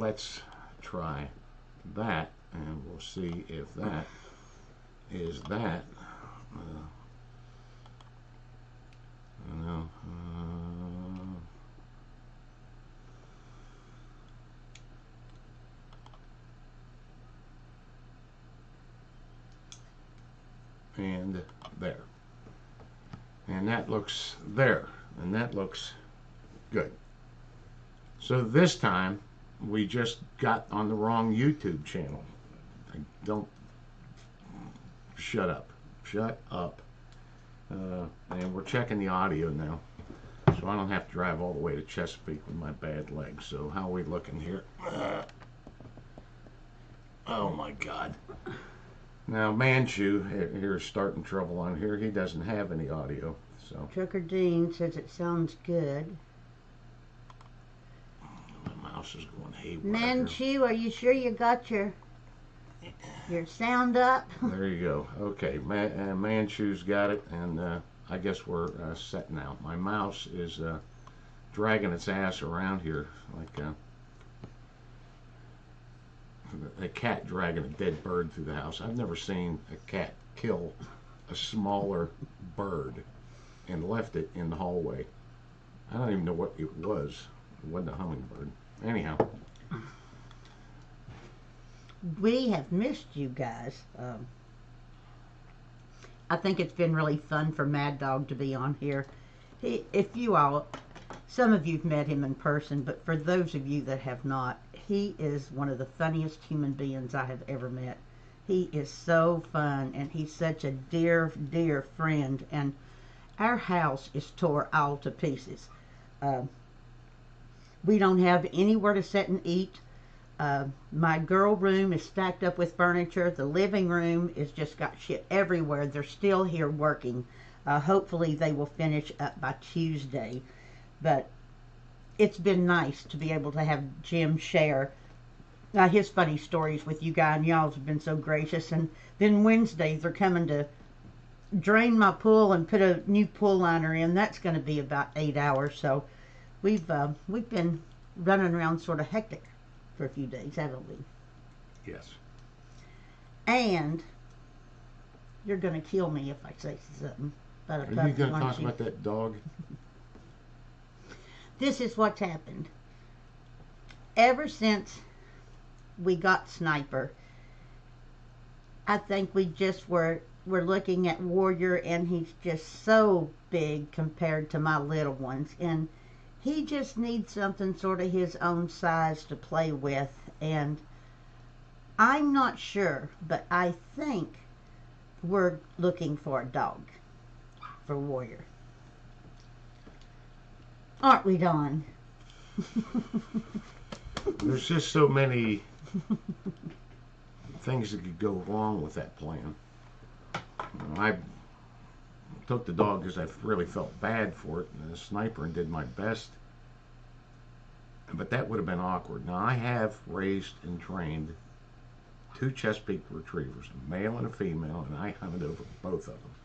let's try that, and we'll see if that is that. No. And there. And that looks there. And that looks good. So this time we just got on the wrong YouTube channel. Don't shut up. Shut up. And we're checking the audio now. So I don't have to drive all the way to Chesapeake with my bad leg. So how are we looking here? Oh my God. Now Manchu here is starting trouble on here. He doesn't have any audio. So Trucker Dean says it sounds good. My mouse is going haywire. Manchu, are you sure you got your sound up? There you go. Okay, Manchu's got it, and I guess we're set now. My mouse is dragging its ass around here like a cat dragging a dead bird through the house. I've never seen a cat kill a smaller bird and left it in the hallway. I don't even know what it was. It wasn't a hummingbird. Anyhow. We have missed you guys. I think it's been really fun for Mad Dog to be on here. Some of you've met him in person, but for those of you that have not, he is one of the funniest human beings I have ever met. He is so fun, and he's such a dear, dear friend, and our house is tore all to pieces. We don't have anywhere to sit and eat. My girl room is stacked up with furniture. The living room is just got shit everywhere. They're still here working. Hopefully they will finish up by Tuesday. But it's been nice to be able to have Jim share his funny stories with you guys. And y'all have been so gracious. And then Wednesdays they're coming to drain my pool and put a new pool liner in. That's going to be about 8 hours. So we've been running around sort of hectic for a few days, haven't we? Yes. And you're going to kill me if I say something about a puppy. Are you going to talk about that dog? This is what's happened. Ever since we got Sniper, I think we just were looking at Warrior, and he's just so big compared to my little ones, and he just needs something sort of his own size to play with. And I'm not sure, but I think we're looking for a dog for Warrior. Aren't we, Dawn? There's just so many things that could go wrong with that plan. I took the dog because I really felt bad for it, and the Sniper, and did my best. But that would have been awkward. Now, I have raised and trained 2 Chesapeake retrievers, a male and a female, and I hunted over both of them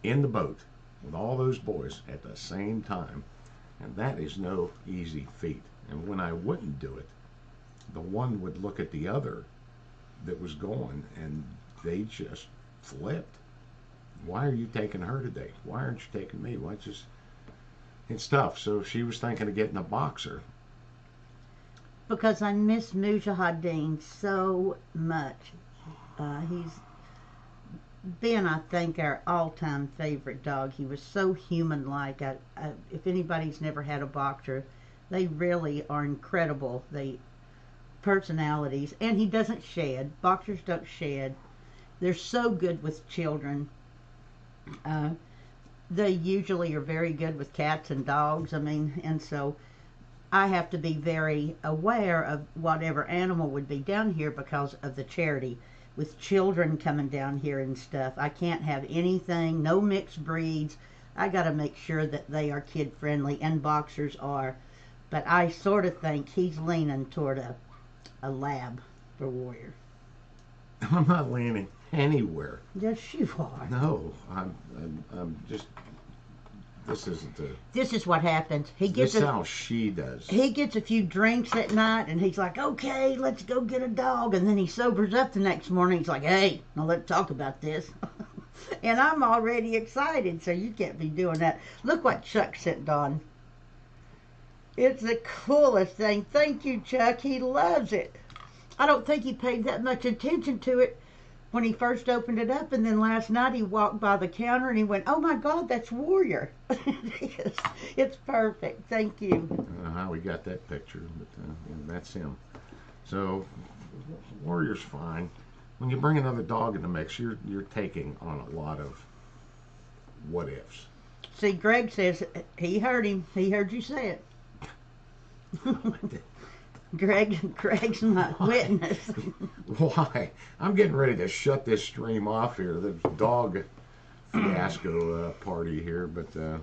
in the boat with all those boys at the same time. And that is no easy feat. And when I wouldn't do it, the one would look at the other that was going, and they just flipped. Why are you taking her today? Why aren't you taking me? Why just... It's tough. So she was thinking of getting a boxer. Because I miss Mujahideen so much. He's been, I think, our all-time favorite dog. He was so human-like. If anybody's never had a boxer, they really are incredible. They personalities, and he doesn't shed. Boxers don't shed. They're so good with children. They usually are very good with cats and dogs. I mean, and so I have to be very aware of whatever animal would be down here because of the charity. With children coming down here and stuff, I can't have anything, no mixed breeds. I got to make sure that they are kid friendly, and boxers are. But I sort of think he's leaning toward a lab for Warrior. I'm not leaning anywhere. Yes, you are. No, I'm just this isn't the. This is what happens. This is how she does. He gets a few drinks at night, and he's like, okay, let's go get a dog. And then he sobers up the next morning. He's like, hey, now let's talk about this. And I'm already excited, so you can't be doing that. Look what Chuck sent Dawn. It's the coolest thing. Thank you, Chuck. He loves it. I don't think he paid that much attention to it when he first opened it up, and then last night he walked by the counter and he went, oh my God, that's Warrior. It's perfect. Thank you. I don't know how we got that picture, but that's him. So Warrior's fine. When you bring another dog in the mix, you're taking on a lot of what ifs. See, Greg says he heard him. He heard you say it. Greg's my witness. Why? I'm getting ready to shut this stream off here. The dog fiasco party here, but no.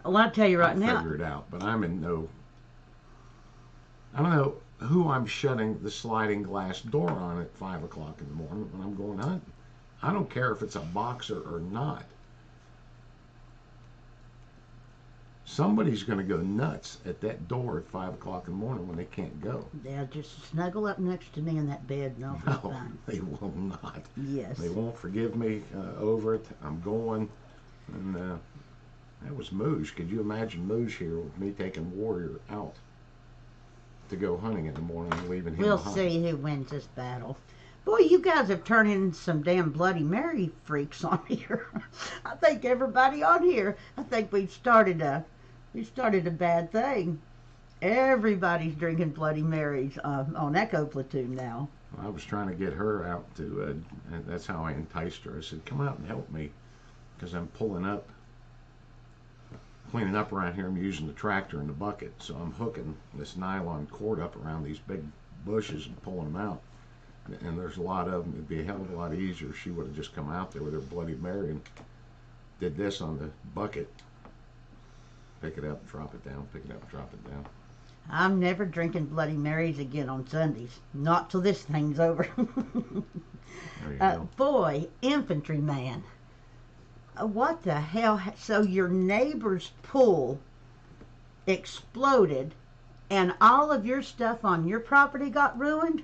Well, I'll tell you right now. I'll figure it out, but I'm in no. I don't know who I'm shutting the sliding glass door on at 5 o'clock in the morning when I'm going hunting. I don't care if it's a boxer or not. Somebody's going to go nuts at that door at 5 o'clock in the morning when they can't go. They'll just snuggle up next to me in that bed and I'll be fine. They will not. Yes. They won't forgive me over it. I'm going. And that was Moosh. Could you imagine Moosh here with me taking Warrior out to go hunting in the morning and leaving him behind? We'll see who wins this battle. Boy, you guys have turned into some damn Bloody Mary freaks on here. I think everybody on here, I think we started a bad thing. Everybody's drinking Bloody Marys on Echo Platoon now. I was trying to get her out to, and that's how I enticed her. I said, come out and help me, because I'm cleaning up around here. I'm using the tractor and the bucket, so I'm hooking this nylon cord up around these big bushes and pulling them out. And there's a lot of them. It'd be a hell of a lot easier if she would have just come out there with her Bloody Mary and did this on the bucket. Pick it up, drop it down, pick it up, drop it down. I'm never drinking Bloody Marys again on Sundays. Not till this thing's over. There you go. Boy, infantryman. What the hell? So your neighbor's pool exploded and all of your stuff on your property got ruined?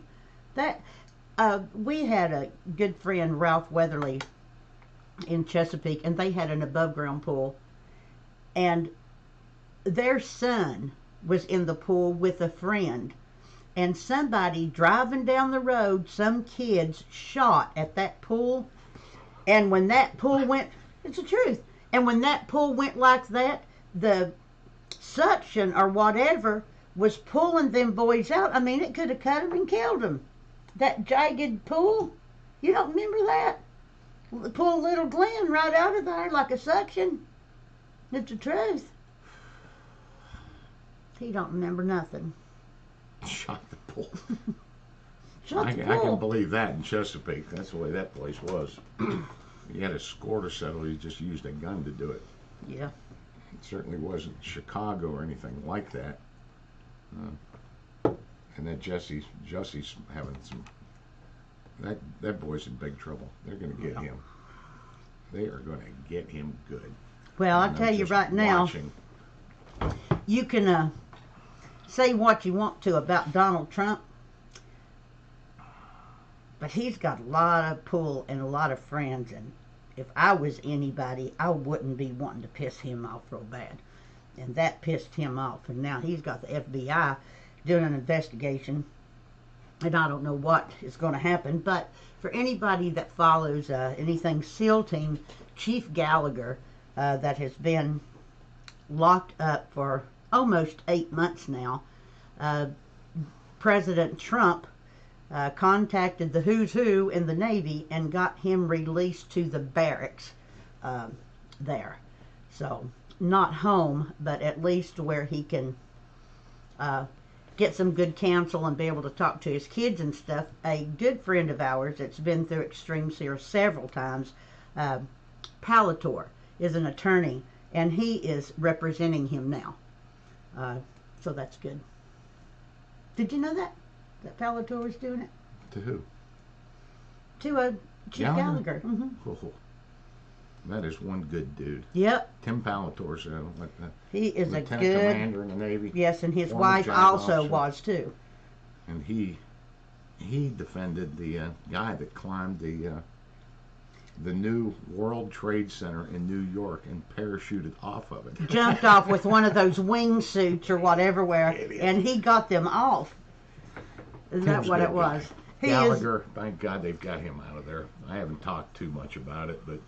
We had a good friend, Ralph Weatherly, in Chesapeake, and they had an above-ground pool. And their son was in the pool with a friend. And somebody driving down the road, some kids shot at that pool. And when that pool went, it's the truth. And when that pool went like that, the suction or whatever was pulling them boys out. I mean, it could have cut them and killed them. That jagged pool, you don't remember that? Pull little Glenn right out of there like a suction. It's the truth. He don't remember nothing. Shot the pool. Shot the pool. I can believe that in Chesapeake. That's the way that place was. He had a score to settle. He just used a gun to do it. Yeah. It certainly wasn't Chicago or anything like that. And that Jesse's having some. That boy's in big trouble. They're going to get him. They are going to get him good. Well, I'll tell you right now, you can say what you want to about Donald Trump, but he's got a lot of pull and a lot of friends, and if I was anybody, I wouldn't be wanting to piss him off real bad. And that pissed him off, and now he's got the FBI doing an investigation, and I don't know what is going to happen. But for anybody that follows anything SEAL Team, Chief Gallagher, that has been locked up for almost 8 months now, President Trump contacted the who's who in the Navy and got him released to the barracks there. So not home, but at least where he can get some good counsel and be able to talk to his kids and stuff. A good friend of ours that's been through extremes here several times, Palator, is an attorney, and he is representing him now. So that's good. Did you know that? That Palator was doing it? To who? To Chief Gallagher. Mm-hmm. Cool. That is one good dude. Yep. Tim Palator's He is a Lieutenant good Commander in the Navy. Yes, and his former wife JAG also officer. was too. And he defended the guy that climbed the new World Trade Center in New York and parachuted off of it. Jumped off with one of those wingsuits or whatever, and he got them off. Is that Tim's what good it was? guy. He Gallagher, thank God they've got him out of there. I haven't talked too much about it, but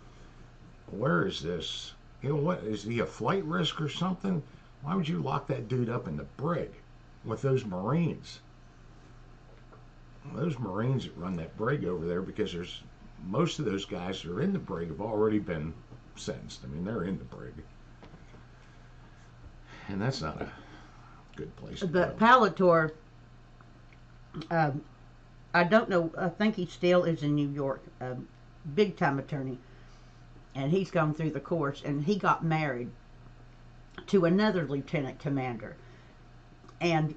where is this? You know what? Is he a flight risk or something? Why would you lock that dude up in the brig with those Marines? Those Marines that run that brig over there, because there's most of those guys that are in the brig have already been sentenced. I mean, they're in the brig. And that's not a good place to The go. Palator, I don't know, I think he still is in New York, a big time attorney. And he's gone through the course, and he got married to another lieutenant commander. And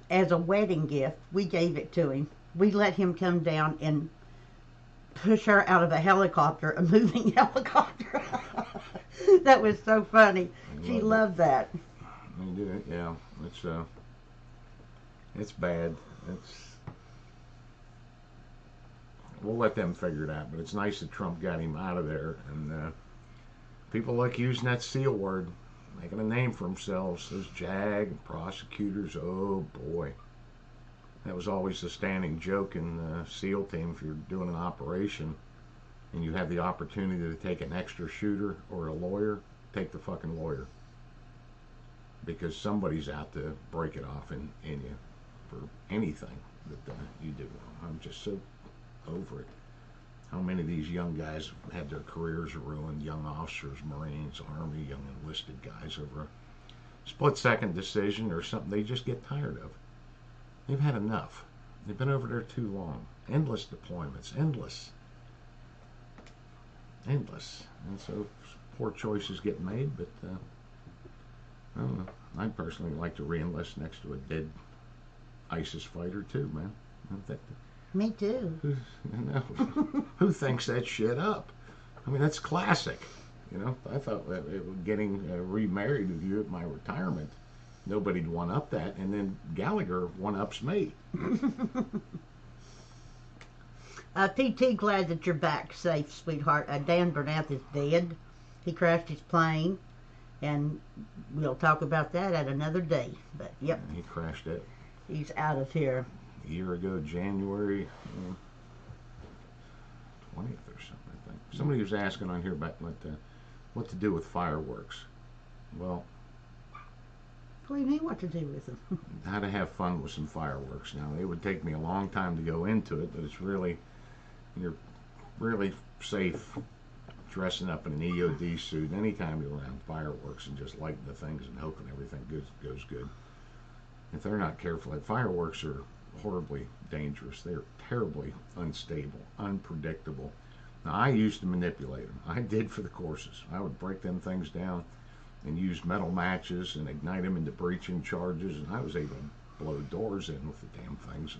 as a wedding gift, we gave it to him. We let him come down and push her out of a helicopter, a moving helicopter. That was so funny. She loved that. They do it, yeah. It's bad. We'll let them figure it out, but it's nice that Trump got him out of there. And people like using that SEAL word, making a name for themselves. Those JAG prosecutors, oh boy. That was always the standing joke in the SEAL team. If you're doing an operation and you have the opportunity to take an extra shooter or a lawyer, take the fucking lawyer. Because somebody's out to break it off in you for anything that you do. I'm just so over it. How many of these young guys have had their careers ruined, young officers, Marines, Army, young enlisted guys over a split-second decision or something they just get tired of. They've had enough. They've been over there too long. Endless deployments, endless. And so poor choices get made, but I don't know. I'd personally like to re-enlist next to a dead ISIS fighter too, man. Me too. Who thinks that shit up? I mean, that's classic. You know, I thought getting remarried with you at my retirement, nobody'd one up that, and then Gallagher one ups me. PT, glad that you're back safe, sweetheart. Dan Bernath is dead. He crashed his plane, and we'll talk about that at another day. But yep, He crashed it he's out of here. a year ago, January 20th or something, I think. Somebody was asking on here about what to do with fireworks. Well, What do you mean, what to do with them? how to have fun with some fireworks. Now, it would take me a long time to go into it, but you're really safe dressing up in an EOD suit anytime you're around fireworks and just lighting the things and hoping everything goes good. If they're not careful, fireworks are horribly dangerous. They're terribly unstable, unpredictable. Now, I used to manipulate them. I did for the courses. I would break them things down and use metal matches and ignite them into breaching charges, and I was able to blow doors in with the damn things.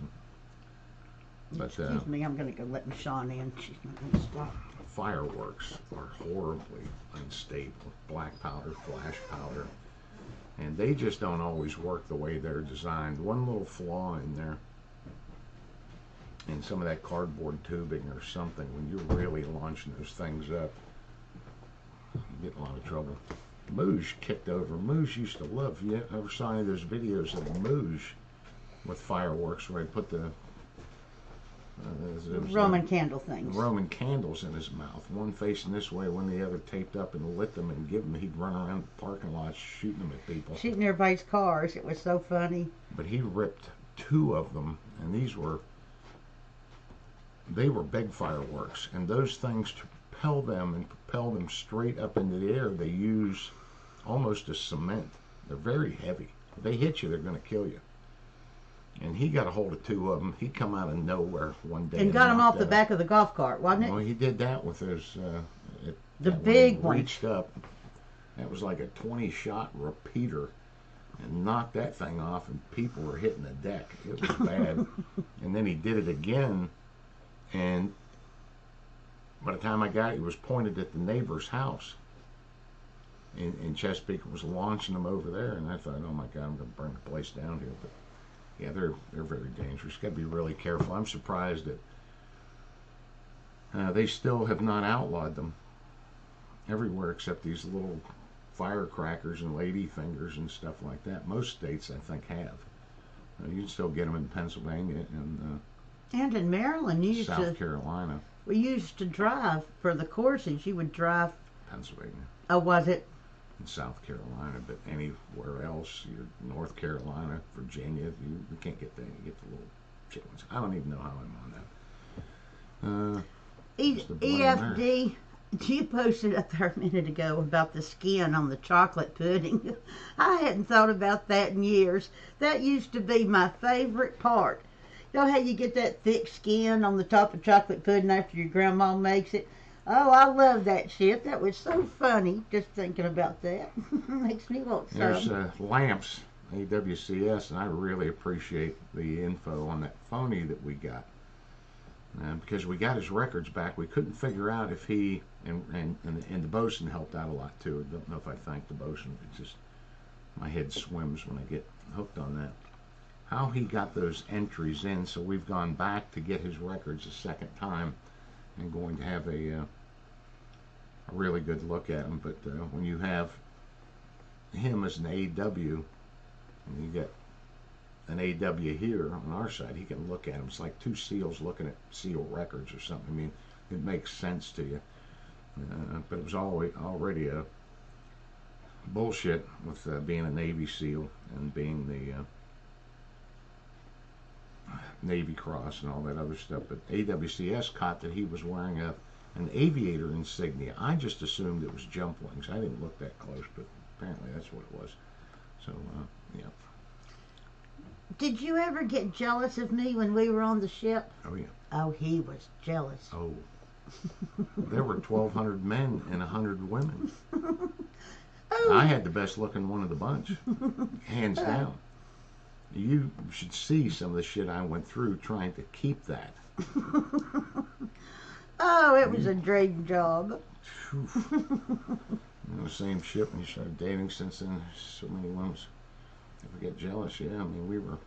Excuse me, I'm going to go let Michonne in. She's not going to stop. Fireworks are horribly unstable. Black powder, flash powder, and they just don't always work the way they're designed. One little flaw in there, in some of that cardboard tubing or something, when you're really launching those things up, you get in a lot of trouble. Mooj kicked over. Mooj used to love. You ever saw any of those videos of Mooj with fireworks where he put the Roman candle things. Roman candles in his mouth, one facing this way, one the other, taped up, and lit them and give them. He'd run around the parking lots shooting them at people. Shooting everybody's cars. It was so funny. But he ripped two of them, and they were big fireworks, and those things, to propel them straight up into the air, they use almost as cement. They're very heavy. If they hit you, they're going to kill you. And he got a hold of two of them. He come out of nowhere one day And got them off the back of the golf cart, wasn't it? Well, he did that with his The big one. Reached up. That was like a 20-shot repeater, and knocked that thing off, and people were hitting the deck. It was bad. And then he did it again, and by the time I got it, he was pointed at the neighbor's house in Chesapeake. Was launching them over there, and I thought, oh my God, I'm going to burn the place down here. But yeah, they're very dangerous. Got to be really careful. I'm surprised that they still have not outlawed them everywhere except these little firecrackers and lady fingers and stuff like that. Most states, I think, have. You can still get them in Pennsylvania and in Maryland. South Carolina. We used to drive for the courses. You would drive. Pennsylvania. Oh, was it? In South Carolina, but anywhere else, you're North Carolina, Virginia, you can't get that. You get the little chitlins. I don't even know how I'm on that. EFD, you posted up there a minute ago about the skin on the chocolate pudding. I hadn't thought about that in years. That used to be my favorite part. You know how you get that thick skin on the top of chocolate pudding after your grandma makes it? Oh, I love that shit. That was so funny just thinking about that. Makes me want some. There's lamps, AWCS, and I really appreciate the info on that phony that we got. Because we got his records back. We couldn't figure out if he, and the bosun helped out a lot too. I don't know if I thanked the bosun. It's just, my head swims when I get hooked on that. How he got those entries in, so we've gone back to get his records a second time and going to have a really good look at them. But when you have him as an AW, and you get an AW here on our side, he can look at them. It's like two SEALs looking at SEAL records or something. I mean, it makes sense to you. But it was already a bullshit with being a Navy SEAL and being the Navy Cross and all that other stuff. But AWCS caught that he was wearing an aviator insignia. I just assumed it was jump wings. I didn't look that close, but apparently that's what it was. So, yeah. Did you ever get jealous of me when we were on the ship? Oh, yeah. Oh, he was jealous. Oh. There were 1,200 men and 100 women. Oh. I had the best looking one of the bunch, hands down. You should see some of the shit I went through trying to keep that. Oh, it was a dream job. The same ship, and you started dating since then. So many women. If I get jealous, yeah. I mean, we were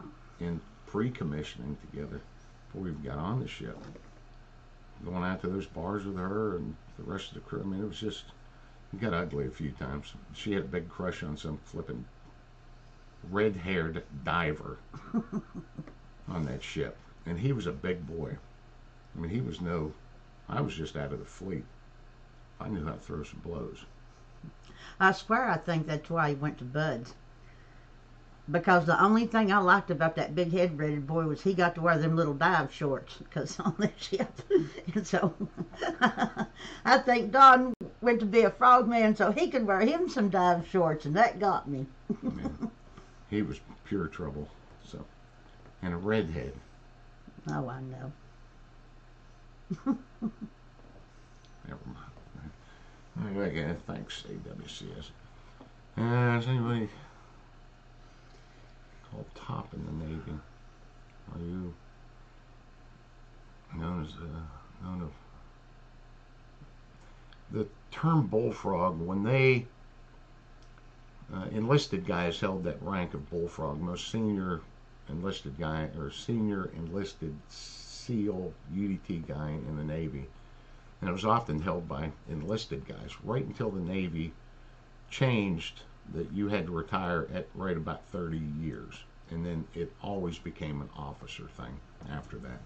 in pre-commissioning together before we even got on the ship. Going out to those bars with her and the rest of the crew. I mean, it was just, it got ugly a few times. She had a big crush on some flipping red-haired diver on that ship. And he was a big boy. I mean, I was just out of the fleet. I knew how to throw some blows. I swear I think that's why he went to Bud's. Because the only thing I liked about that big head-breaded boy was he got to wear them little dive shorts because on the ship. And so I think Don went to be a frogman so he could wear him some dive shorts, and that got me. Man, he was pure trouble. So, and a redhead. Oh, I know. Never mind. Anyway, thanks, AWCS. Is anybody called top in the Navy? Are you known of the term bullfrog? When they enlisted guys held that rank of bullfrog, most senior enlisted guy or senior enlisted SEAL UDT guy in the Navy, and it was often held by enlisted guys right until the Navy changed that you had to retire at right about 30 years, and then it always became an officer thing after that.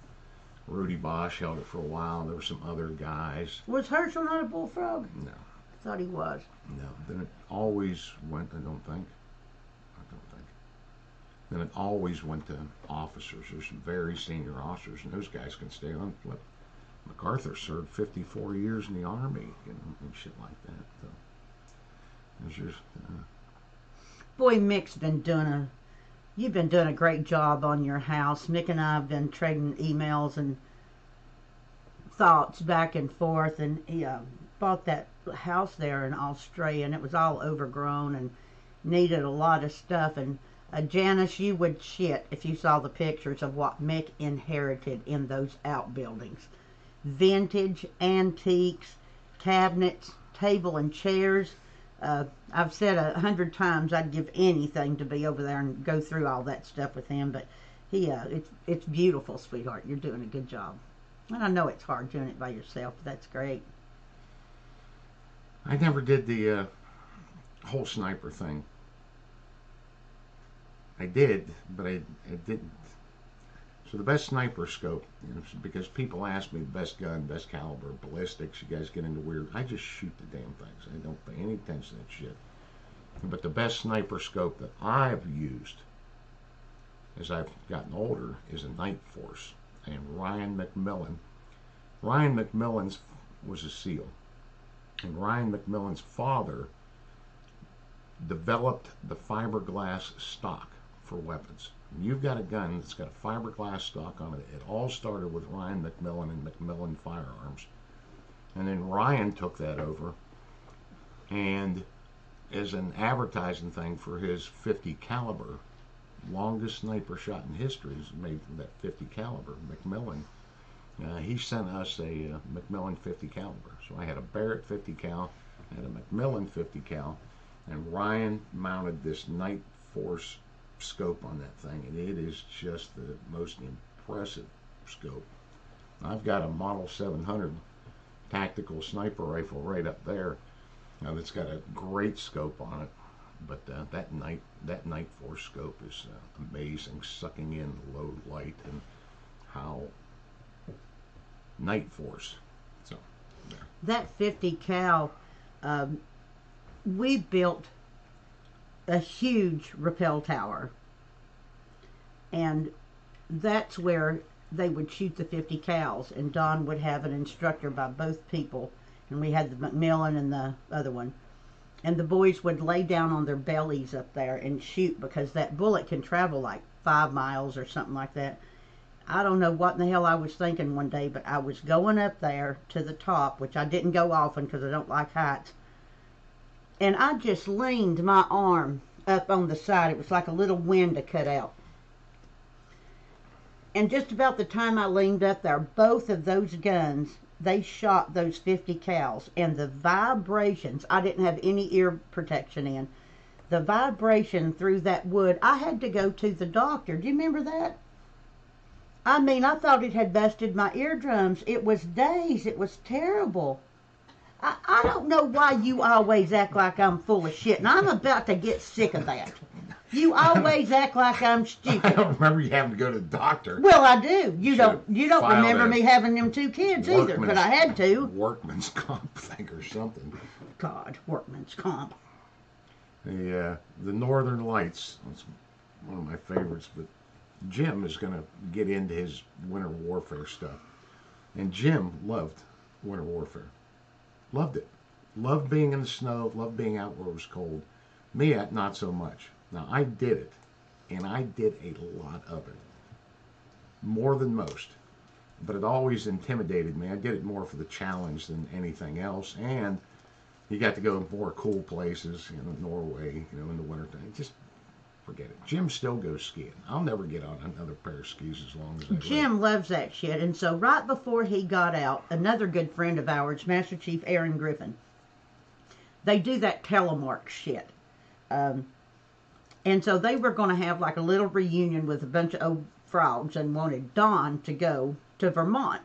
Rudy Bosch held it for a while. There were some other guys. Was Herschel not a bullfrog? No. I thought he was. No. Then it always went, I don't think. Then it always went to officers. There's some very senior officers, and those guys can stay on. MacArthur served 54 years in the Army, and shit like that. So there's just Boy, Mick's you've been doing a great job on your house. Mick and I have been trading emails and thoughts back and forth, and he bought that house there in Australia, and it was all overgrown and needed a lot of stuff. And Janice, you would shit if you saw the pictures of what Mick inherited in those outbuildings. vintage, antiques, cabinets, table and chairs. I've said 100 times I'd give anything to be over there and go through all that stuff with him, but it's beautiful, sweetheart. You're doing a good job. And I know it's hard doing it by yourself, but that's great. I never did the whole sniper thing. I did, but I didn't. So the best sniper scope, because people ask me best gun, best caliber, ballistics, you guys get into weird. I just shoot the damn things. I don't pay any attention to that shit. But the best sniper scope that I've used as I've gotten older is a Night Force. And Ryan McMillan's was a SEAL. And Ryan McMillan's father developed the fiberglass stock for weapons. You've got a gun that's got a fiberglass stock on it. It all started with Ryan McMillan and McMillan Firearms. And then Ryan took that over, and as an advertising thing for his 50 caliber, longest sniper shot in history is made from that 50 caliber, McMillan. He sent us a McMillan 50 caliber. So I had a Barrett 50 cal, I had a McMillan 50 cal, and Ryan mounted this Night Force scope on that thing, and it is just the most impressive scope. I've got a Model 700 tactical sniper rifle right up there. Now that's got a great scope on it, but that Night Force scope is amazing, sucking in low light and how Night Force. So there. That 50 cal, we built a huge rappel tower, and that's where they would shoot the 50 cals, and Don would have an instructor by both people, and we had the McMillan and the other one, and the boys would lay down on their bellies up there and shoot, because that bullet can travel like 5 miles or something like that. I don't know what in the hell I was thinking one day, but I was going up there to the top, which I didn't go often because I don't like heights, and I just leaned my arm up on the side. It was like a little window cut out. And just about the time I leaned up there, both of those guns, they shot those 50 cals. And the vibrations, I didn't have any ear protection in. The vibration through that wood, I had to go to the doctor. Do you remember that? I mean, I thought it had busted my eardrums. It was days. It was terrible. I don't know why you always act like I'm full of shit, and I'm about to get sick of that. You always act like I'm stupid. I don't remember you having to go to the doctor. Well, I do. You don't remember me having them 2 kids either, but I had to. Workman's comp thing or something. God, workman's comp. The Northern Lights, that's one of my favorites, but Jim is going to get into his winter warfare stuff. And Jim loved winter warfare. Loved it. Loved being in the snow, loved being out where it was cold. Me, not so much. Now, I did it, and I did a lot of it. More than most. But it always intimidated me. I did it more for the challenge than anything else. And you got to go to more cool places, Norway, in the wintertime. Just forget it. Jim still goes skiing. I'll never get on another pair of skis as long as I live. Jim loves that shit. And so right before he got out, another good friend of ours, Master Chief Aaron Griffin, they do that telemark shit. And so they were going to have like a little reunion with a bunch of old frogs and wanted Don to go to Vermont.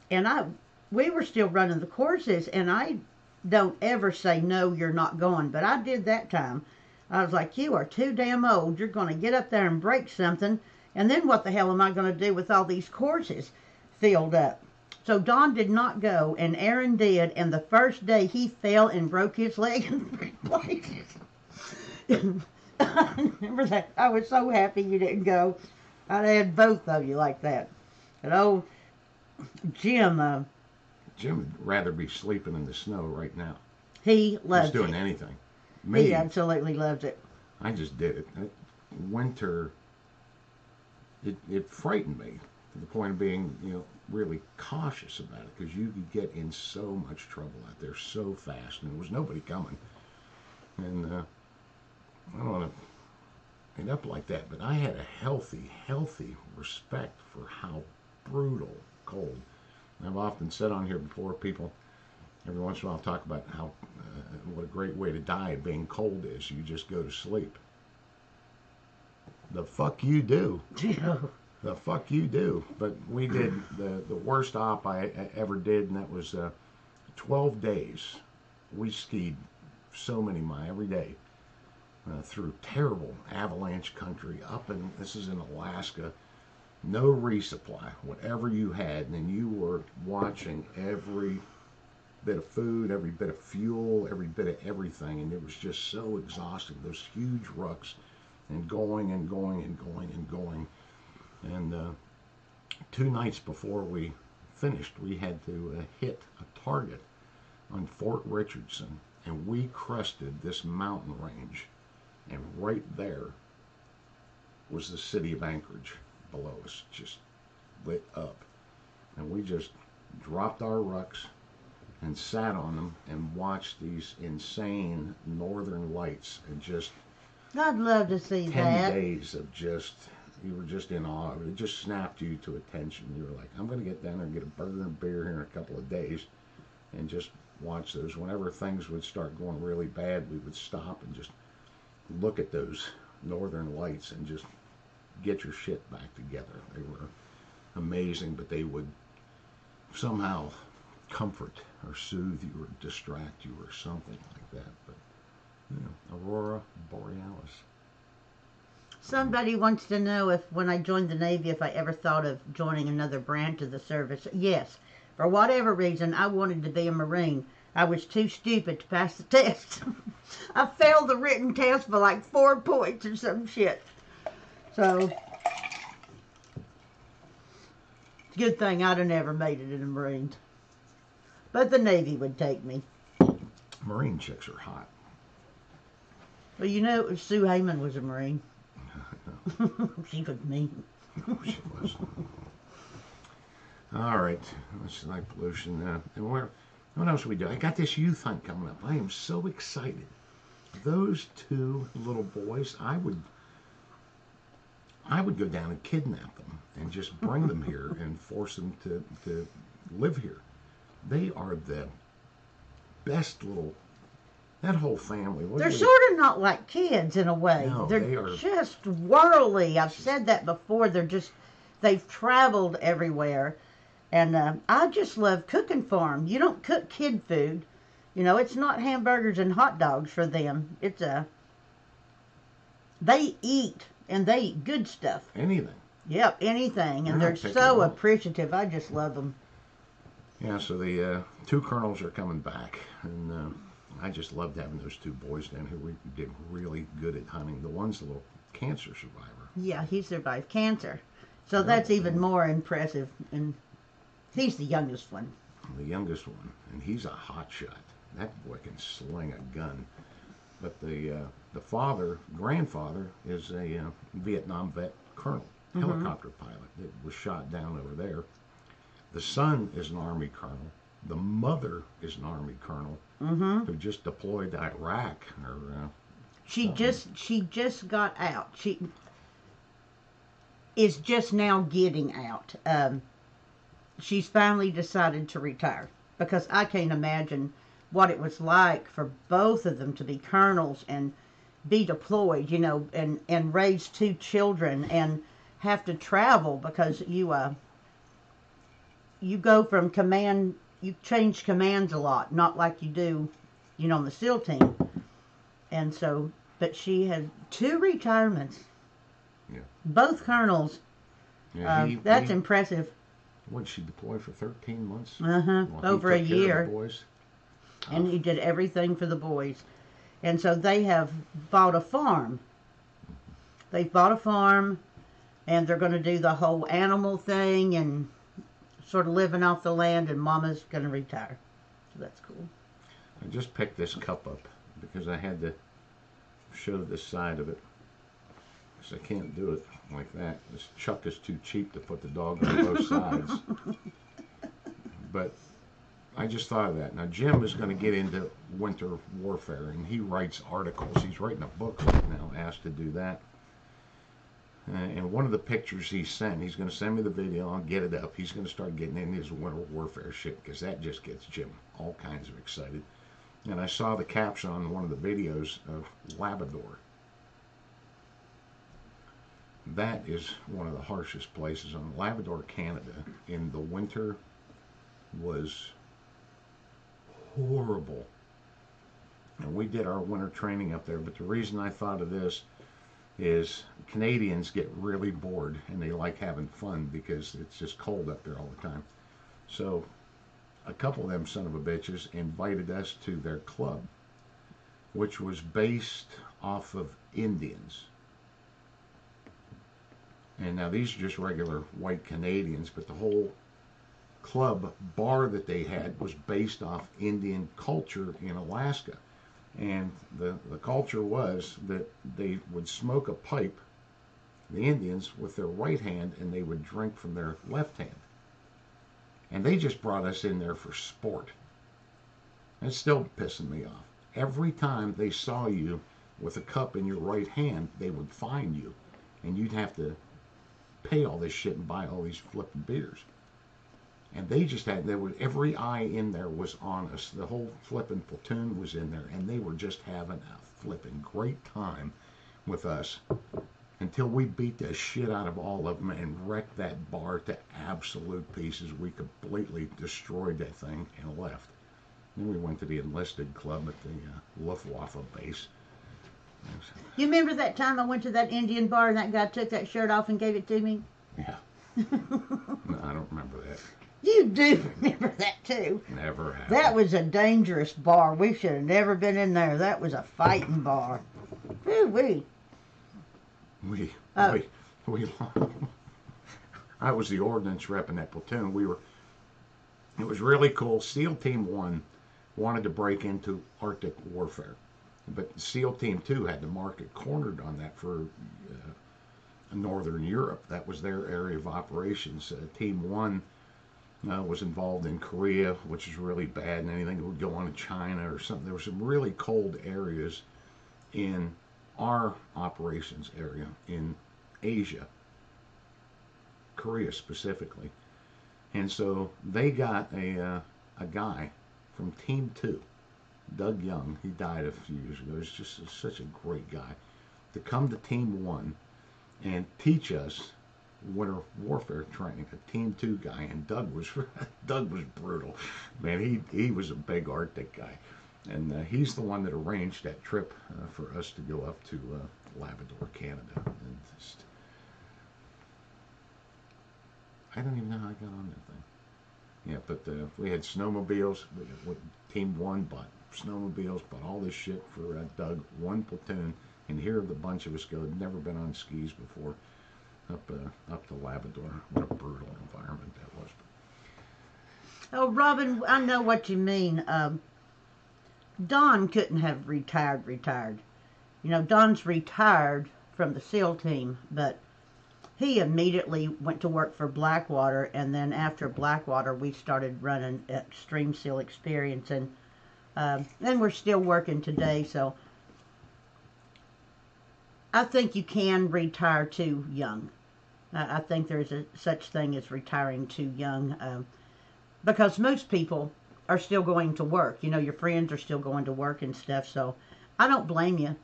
And we were still running the courses, and I don't ever say, no, you're not going. But I did that time. I was like, you are too damn old. You're going to get up there and break something. And then what the hell am I going to do with all these courses filled up? So Don did not go, and Aaron did. And the first day he fell and broke his leg in 3 places. I remember that. I was so happy you didn't go. I'd had both of you like that. And oh, Jim. Jim would rather be sleeping in the snow right now. He loves it. He's doing anything. Me, he absolutely loves it. I just did it. Winter, it frightened me to the point of being, really cautious about it, because you could get in so much trouble out there so fast, and there was nobody coming. And I don't want to end up like that, but I had a healthy respect for how brutal cold. I've often said on here before, people every once in a while talk about how what a great way to die of being cold is. You just go to sleep. The fuck you do. The fuck you do. But we did the worst op I ever did, and that was 12 days. We skied so many miles every day through terrible avalanche country this is in Alaska. No resupply, whatever you had, and then you were watching every bit of food, every bit of fuel, every bit of everything, and it was just so exhausting. Those huge rucks, and going and going and going and going. And 2 nights before we finished, we had to hit a target on Fort Richardson, and we crested this mountain range, and right there was the city of Anchorage below us, just lit up. And we just dropped our rucks and sat on them and watched these insane northern lights, and just I'd love to see 10 that. days of just, you were just in awe. It just snapped you to attention. You were like, I'm going to get down there and get a burger and beer here in a couple of days and just watch those. Whenever things would start going really bad, we would stop and just look at those northern lights and just get your shit back together. They were amazing, but they would somehow comfort or soothe you or distract you or something like that. But, you know, Aurora Borealis. Somebody wants to know if when I joined the Navy, if I ever thought of joining another branch of the service. Yes. For whatever reason, I wanted to be a Marine. I was too stupid to pass the test. I failed the written test by like 4 points or some shit. So, it's a good thing I'd have never made it in the Marines. But the Navy would take me. Marine chicks are hot. Well, you know, Sue Heyman was a Marine. She was mean. She was. All right. That's light pollution. And what else we do? I got this youth hunt coming up. I am so excited. Those 2 little boys, I would go down and kidnap them and just bring them here and force them to live here. They are the best little, that whole family. They're sort of not like kids in a way. No, They're they are just worldly. I've said that before. They've traveled everywhere. And I just love cooking for them. You don't cook kid food. You know, it's not hamburgers and hot dogs for them. They eat, and they eat good stuff. anything. Yep, anything. And They're they're not picky so at all. appreciative. I just love them. Yeah, so the 2 colonels are coming back, and I just loved having those 2 boys down here. We did really good at hunting. The one's a little cancer survivor. Yeah, he survived cancer. So that's even more impressive. And he's the youngest one. The youngest one, and he's a hot shot. That boy can sling a gun. But the grandfather, is a Vietnam vet colonel, helicopter pilot that was shot down over there. The son is an Army colonel. The mother is an Army colonel who just deployed to Iraq. She just got out. She is just now getting out. She's finally decided to retire, because I can't imagine what it was like for both of them to be colonels and be deployed, you know, and raise 2 children and have to travel, because you go from command, you change commands a lot, not like you do, you know, on the SEAL team. And so, but she had 2 retirements. Yeah. Both colonels. Yeah, That's impressive. What, she deployed for 13 months? Over a took care of the year. boys. And he did everything for the boys. And so they have bought a farm. They've bought a farm, and they're going to do the whole animal thing and sort of living off the land, and Mama's going to retire. So that's cool. I just picked this cup up because I had to show this side of it. Because I can't do it like that. This chuck is too cheap to put the dog on both sides. But I just thought of that. Now, Jim is going to get into winter warfare, and he writes articles. He's writing a book right now, asked to do that. And one of the pictures he sent, he's going to send me the video. I'll get it up. He's going to start getting in his winter warfare shit because that just gets Jim all kinds of excited. And I saw the caption on one of the videos of Labrador. That is one of the harshest places on Labrador, Canada. In the winter was horrible. And we did our winter training up there. But the reason I thought of this is Canadians get really bored and they like having fun because it's just cold up there all the time. So a couple of them son of a bitches invited us to their club, which was based off of Indians. And now these are just regular white Canadians, but the whole club bar that they had was based off Indian culture in Alaska. And the culture was that they would smoke a pipe, the Indians, with their right hand, and they would drink from their left hand. And they just brought us in there for sport. It's still pissing me off. Every time they saw you with a cup in your right hand, they would fine you. And you'd have to pay all this shit and buy all these flipping beers. And they just had, every eye in there was on us. The whole flipping platoon was in there, and they were just having a flipping great time with us until we beat the shit out of all of them and wrecked that bar to absolute pieces. We completely destroyed that thing and left. Then we went to the enlisted club at the Luftwaffe base. You remember that time I went to that Indian bar and that guy took that shirt off and gave it to me? Yeah. No, I don't remember that. You do remember that too. Never happened. That was a dangerous bar. We should have never been in there. That was a fighting bar. Woo-wee. I was the ordnance rep in that platoon. It was really cool. SEAL Team 1 wanted to break into Arctic warfare. But SEAL Team 2 had the market cornered on that for Northern Europe. That was their area of operations. Team 1 was involved in Korea, which is really bad, and anything that would go on in China or something. There were some really cold areas in our operations area in Asia, Korea specifically. And so they got a guy from Team 2, Doug Young. He died a few years ago. He's just such a great guy, to come to Team 1 and teach us winter warfare training. A Team 2 guy, and Doug was brutal, man. He was a big Arctic guy, and he's the one that arranged that trip for us to go up to Labrador, Canada. And just, I don't even know how I got on that thing. Yeah, but we had snowmobiles. Team 1 bought snowmobiles, bought all this shit for Doug, one platoon, and here the bunch of us go. Had never been on skis before. Up to Labrador. What a brutal environment that was. Oh, Robin, I know what you mean. Don couldn't have retired. You know, Don's retired from the SEAL team, but he immediately went to work for Blackwater, and then after Blackwater, we started running Extreme SEAL Experience, and we're still working today, so I think you can retire too young. I think there's such thing as retiring too young, because most people are still going to work. You know, your friends are still going to work and stuff, so I don't blame you.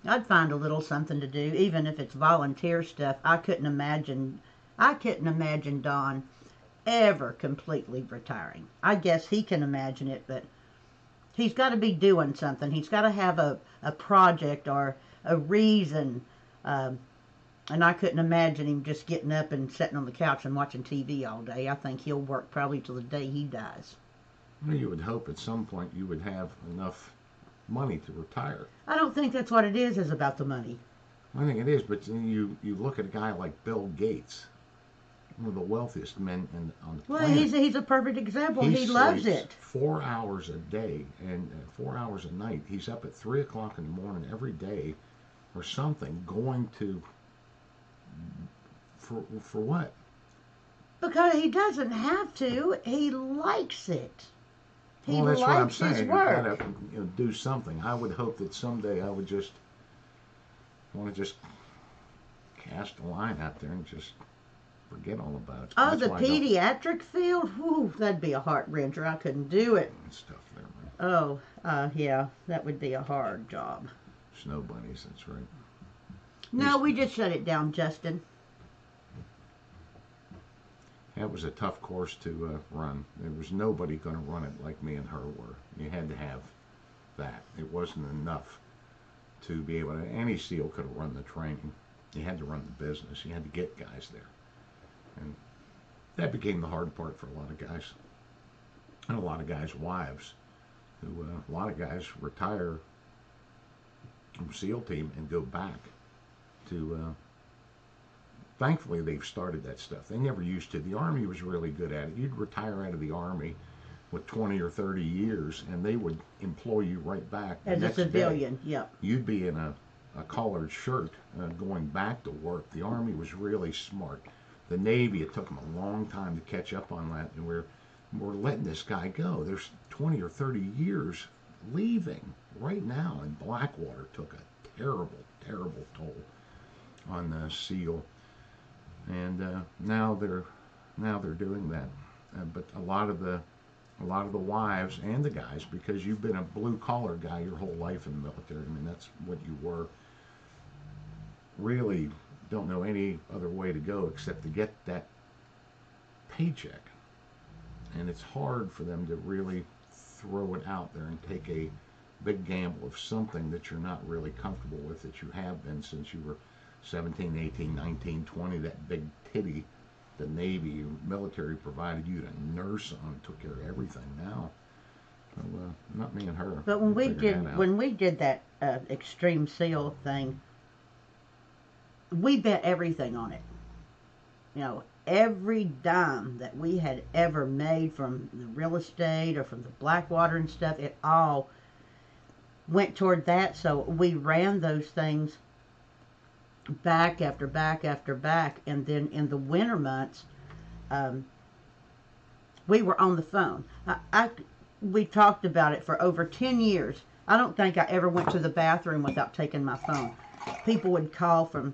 I'd find a little something to do, even if it's volunteer stuff. I couldn't imagine Don ever completely retiring. I guess he can imagine it, but he's got to be doing something. He's got to have a project or a reason. And I couldn't imagine him just getting up and sitting on the couch and watching TV all day. I think he'll work probably till the day he dies. Well, you would hope at some point you would have enough money to retire. I don't think that's what it is about the money. I think it is, but you look at a guy like Bill Gates, one of the wealthiest men on the planet. Well, he's a perfect example. He loves it. 4 hours a day and 4 hours a night. He's up at 3 o'clock in the morning every day or something, going to... For what? Because he doesn't have to. He likes it. He that's likes what I'm saying. his work. You gotta do something. I would hope that someday I would just want to just cast a line out there and just forget all about it. Oh, That's the why I don't- pediatric field? Whew, that'd be a heart wrencher. I couldn't do it. It's tough there, man. Oh, yeah, that would be a hard job. Snow bunnies, that's right. No, we just shut it down, Justin. That was a tough course to run. There was nobody going to run it like me and her were. You had to have that. It wasn't enough to be able to. Any SEAL could have run the training. You had to run the business. You had to get guys there. And that became the hard part for a lot of guys. And a lot of guys' wives, who a lot of guys retire from SEAL team and go back to thankfully they've started that stuff. They never used to. The Army was really good at it. You'd retire out of the Army with 20 or 30 years and they would employ you right back As a civilian. Yep. You'd be in a collared shirt going back to work. The Army was really smart. The Navy, it took them a long time to catch up on that, and we're letting this guy go. There's 20 or 30 years leaving right now, and Blackwater took a terrible, terrible toll on the SEAL, and now they're doing that. But a lot of the wives and the guys, because you've been a blue collar guy your whole life in the military. I mean, that's what you were. Really don't know any other way to go except to get that paycheck. And it's hard for them to really throw it out there and take a big gamble of something that you're not really comfortable with, that you have been since you were 17, 18, 19, 20, that big titty the Navy military provided you to nurse on, took care of everything. Now, so, not me and her. But when we did that extreme SEAL thing, we bet everything on it. You know, every dime that we had ever made from the real estate or from the Blackwater and stuff, it all went toward that. So we ran those things back after back after back, and then in the winter months, we were on the phone. We talked about it for over 10 years. I don't think I ever went to the bathroom without taking my phone. People would call from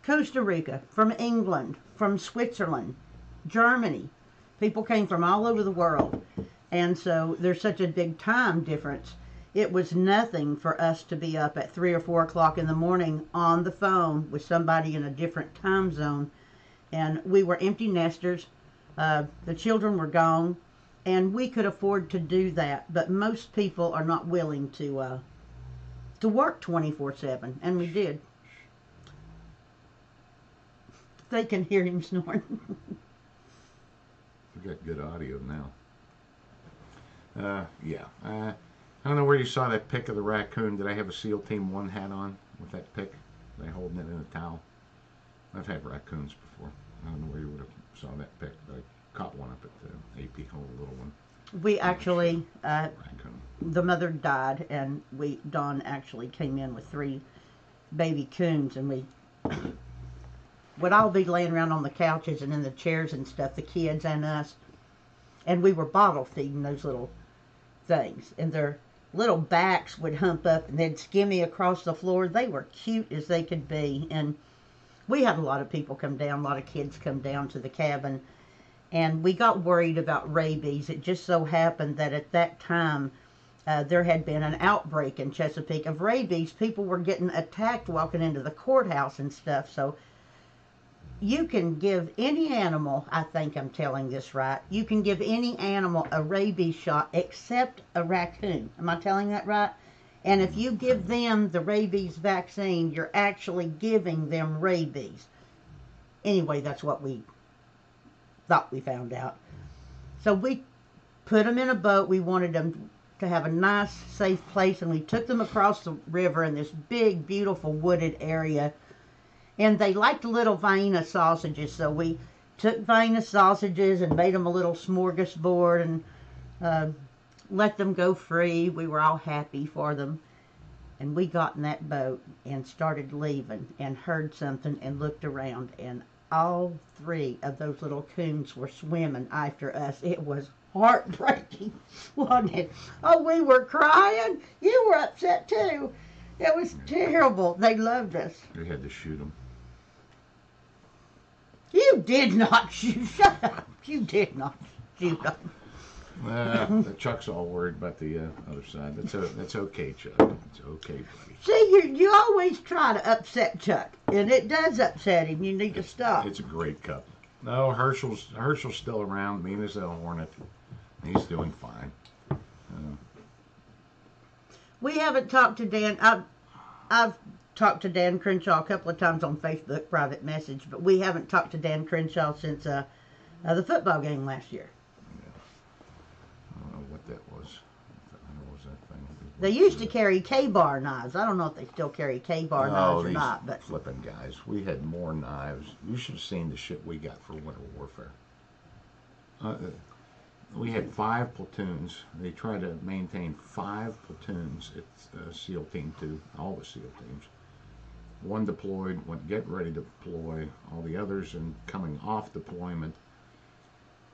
Costa Rica, from England, from Switzerland, Germany. People came from all over the world. And so there's such a big time difference. It was nothing for us to be up at 3 or 4 o'clock in the morning on the phone with somebody in a different time zone. And we were empty nesters. The children were gone. And we could afford to do that. But most people are not willing to work 24/7. And we did. They can hear him snoring. We got good audio now. Yeah. I don't know where you saw that pic of the raccoon. Did I have a SEAL Team 1 hat on with that pic? Was I holding it in a towel? I've had raccoons before. I don't know where you would have saw that pic, but I caught one up at the AP Home, a little one. We actually, Raccoon. the mother died, and Dawn actually came in with 3 baby coons, and we would all be laying around on the couches and in the chairs and stuff, the kids and us, and we were bottle feeding those little things, and their little backs would hump up and they'd skimmy across the floor. They were cute as they could be, and we had a lot of people come down, a lot of kids come down to the cabin, and we got worried about rabies. It just so happened that at that time there had been an outbreak in Chesapeake of rabies. People were getting attacked walking into the courthouse and stuff. So you can give any animal, I think I'm telling this right, you can give any animal a rabies shot except a raccoon. Am I telling that right? And if you give them the rabies vaccine, you're actually giving them rabies. Anyway, that's what we thought we found out. So we put them in a boat. We wanted them to have a nice, safe place, and we took them across the river in this big, beautiful wooded area. And they liked little Vienna sausages, so we took Vienna sausages and made them a little smorgasbord and let them go free. We were all happy for them. And we got in that boat and started leaving and heard something and looked around, and all 3 of those little coons were swimming after us. It was heartbreaking, wasn't it? Oh, we were crying. You were upset too. It was terrible. They loved us. We had to shoot them. You did not shoot. Shut up. You did not shoot them. Chuck's all worried about the other side. That's okay, Chuck. It's okay, buddy. See, you always try to upset Chuck, and it does upset him. You need to stop. It's a great cup. No, Herschel's still around, mean as a hornet. He's doing fine. We haven't talked to Dan. I've talked to Dan Crenshaw a couple of times on Facebook private message, but we haven't talked to Dan Crenshaw since the football game last year. I don't know what that was. What was that thing? They used to carry K-bar knives. I don't know if they still carry K-bar knives or not. But flipping guys, we had more knives. You should have seen the shit we got for winter warfare. We had 5 platoons. They tried to maintain 5 platoons at SEAL Team 2, all the SEAL teams. One deployed, went getting ready to deploy, all the others and coming off deployment,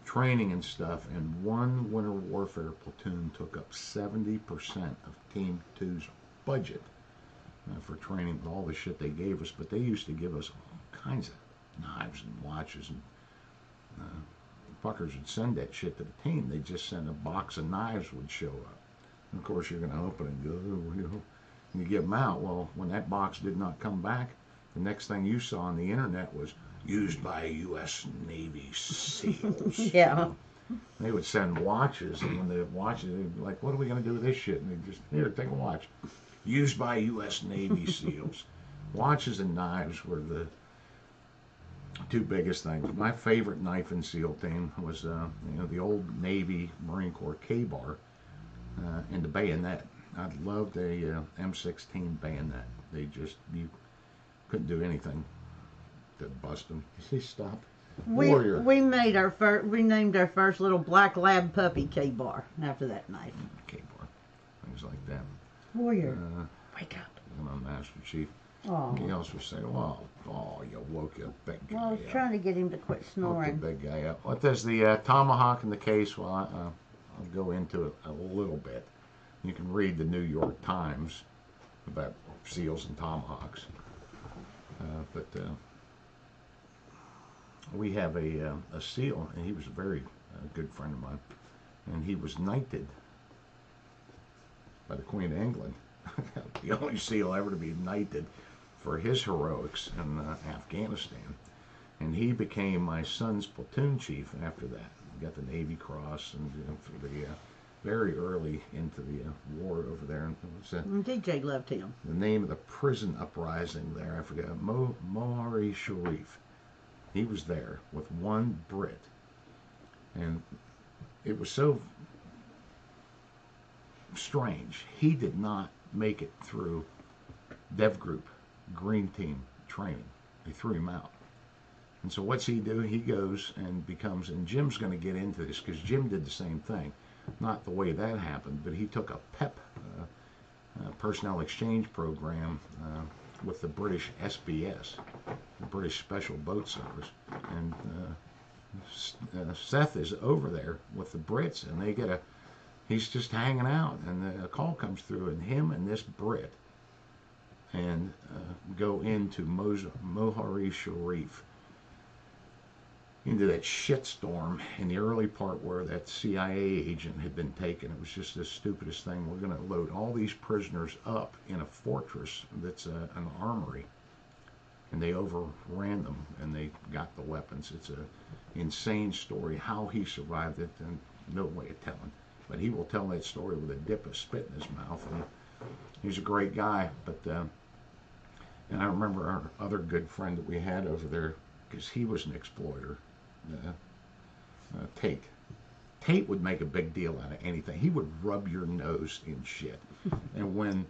training and stuff, and one winter warfare platoon took up 70% of Team 2's budget for training with all the shit they gave us. But they used to give us all kinds of knives and watches, and fuckers would send that shit to the team. They just send a box of knives would show up. And of course, you're going to open it and go, oh, and you give them out. Well, when that box did not come back, the next thing you saw on the internet was used by U.S. Navy SEALs. Yeah. They would send watches, and when the watches, they'd be like, what are we going to do with this shit? And they'd just, here, take a watch. Used by U.S. Navy SEALs. Watches and knives were the 2 biggest things. My favorite knife in SEAL team was the old Navy Marine Corps K-bar and the bayonet. I loved a M16 bayonet. You couldn't do anything to bust them. You see, stop. Warrior. We named our first little black lab puppy K-bar after that knife. K-bar, things like that. Warrior, wake up. I'm a Master Chief. Oh. He also said, "Well, you woke a big guy Well, I was up. trying to get him to quit snoring. Woke the big guy up." What does the tomahawk in the case? Well, I'll go into it a little bit. You can read the New York Times about seals and tomahawks. But we have a seal, and he was a very good friend of mine, and he was knighted by the Queen of England. The only SEAL ever to be knighted for his heroics in Afghanistan. And he became my son's platoon chief after that. He got the Navy Cross, and for the very early into the war over there. And it was, DJ loved him. the name of the prison uprising there, I forget, Mohari Sharif. He was there with one Brit. And it was so strange. He did not make it through Dev Group, Green Team training. They threw him out. And so what's he do? He goes and becomes, and Jim's going to get into this because Jim did the same thing. Not the way that happened, but he took a PEP, personnel exchange program, with the British SBS, the British Special Boat Service. And Seth is over there with the Brits, and he's just hanging out, and a call comes through, and him and this Brit and go into Mohari Sharif, into that shitstorm in the early part where that CIA agent had been taken. It was just the stupidest thing. We're going to load all these prisoners up in a fortress that's an armory. And they overran them, and they got the weapons. It's an insane story. How he survived it, and no way of telling. But he will tell that story with a dip of spit in his mouth. And he's a great guy. But and I remember our other good friend that we had over there, because he was an exploiter, Tate. Tate would make a big deal out of anything. He would rub your nose in shit. And when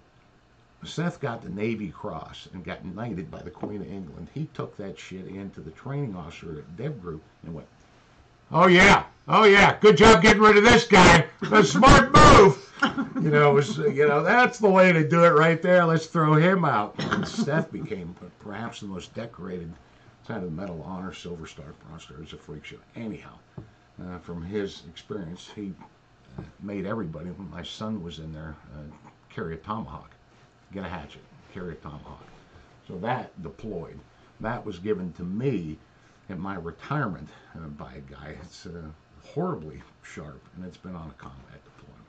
Seth got the Navy Cross and got knighted by the Queen of England, he took that shit into the training officer at Dev Group and went, oh yeah, good job getting rid of this guy. A smart move. It was, that's the way to do it right there. Let's throw him out. And Seth became perhaps the most decorated Side of the Medal of Honor, Silver Star, Bronze Star. It's a freak show. Anyhow, from his experience, he made everybody, when my son was in there, carry a tomahawk. get a hatchet, carry a tomahawk. So that deployed. That was given to me in my retirement by a guy. It's horribly sharp, and it's been on a combat deployment.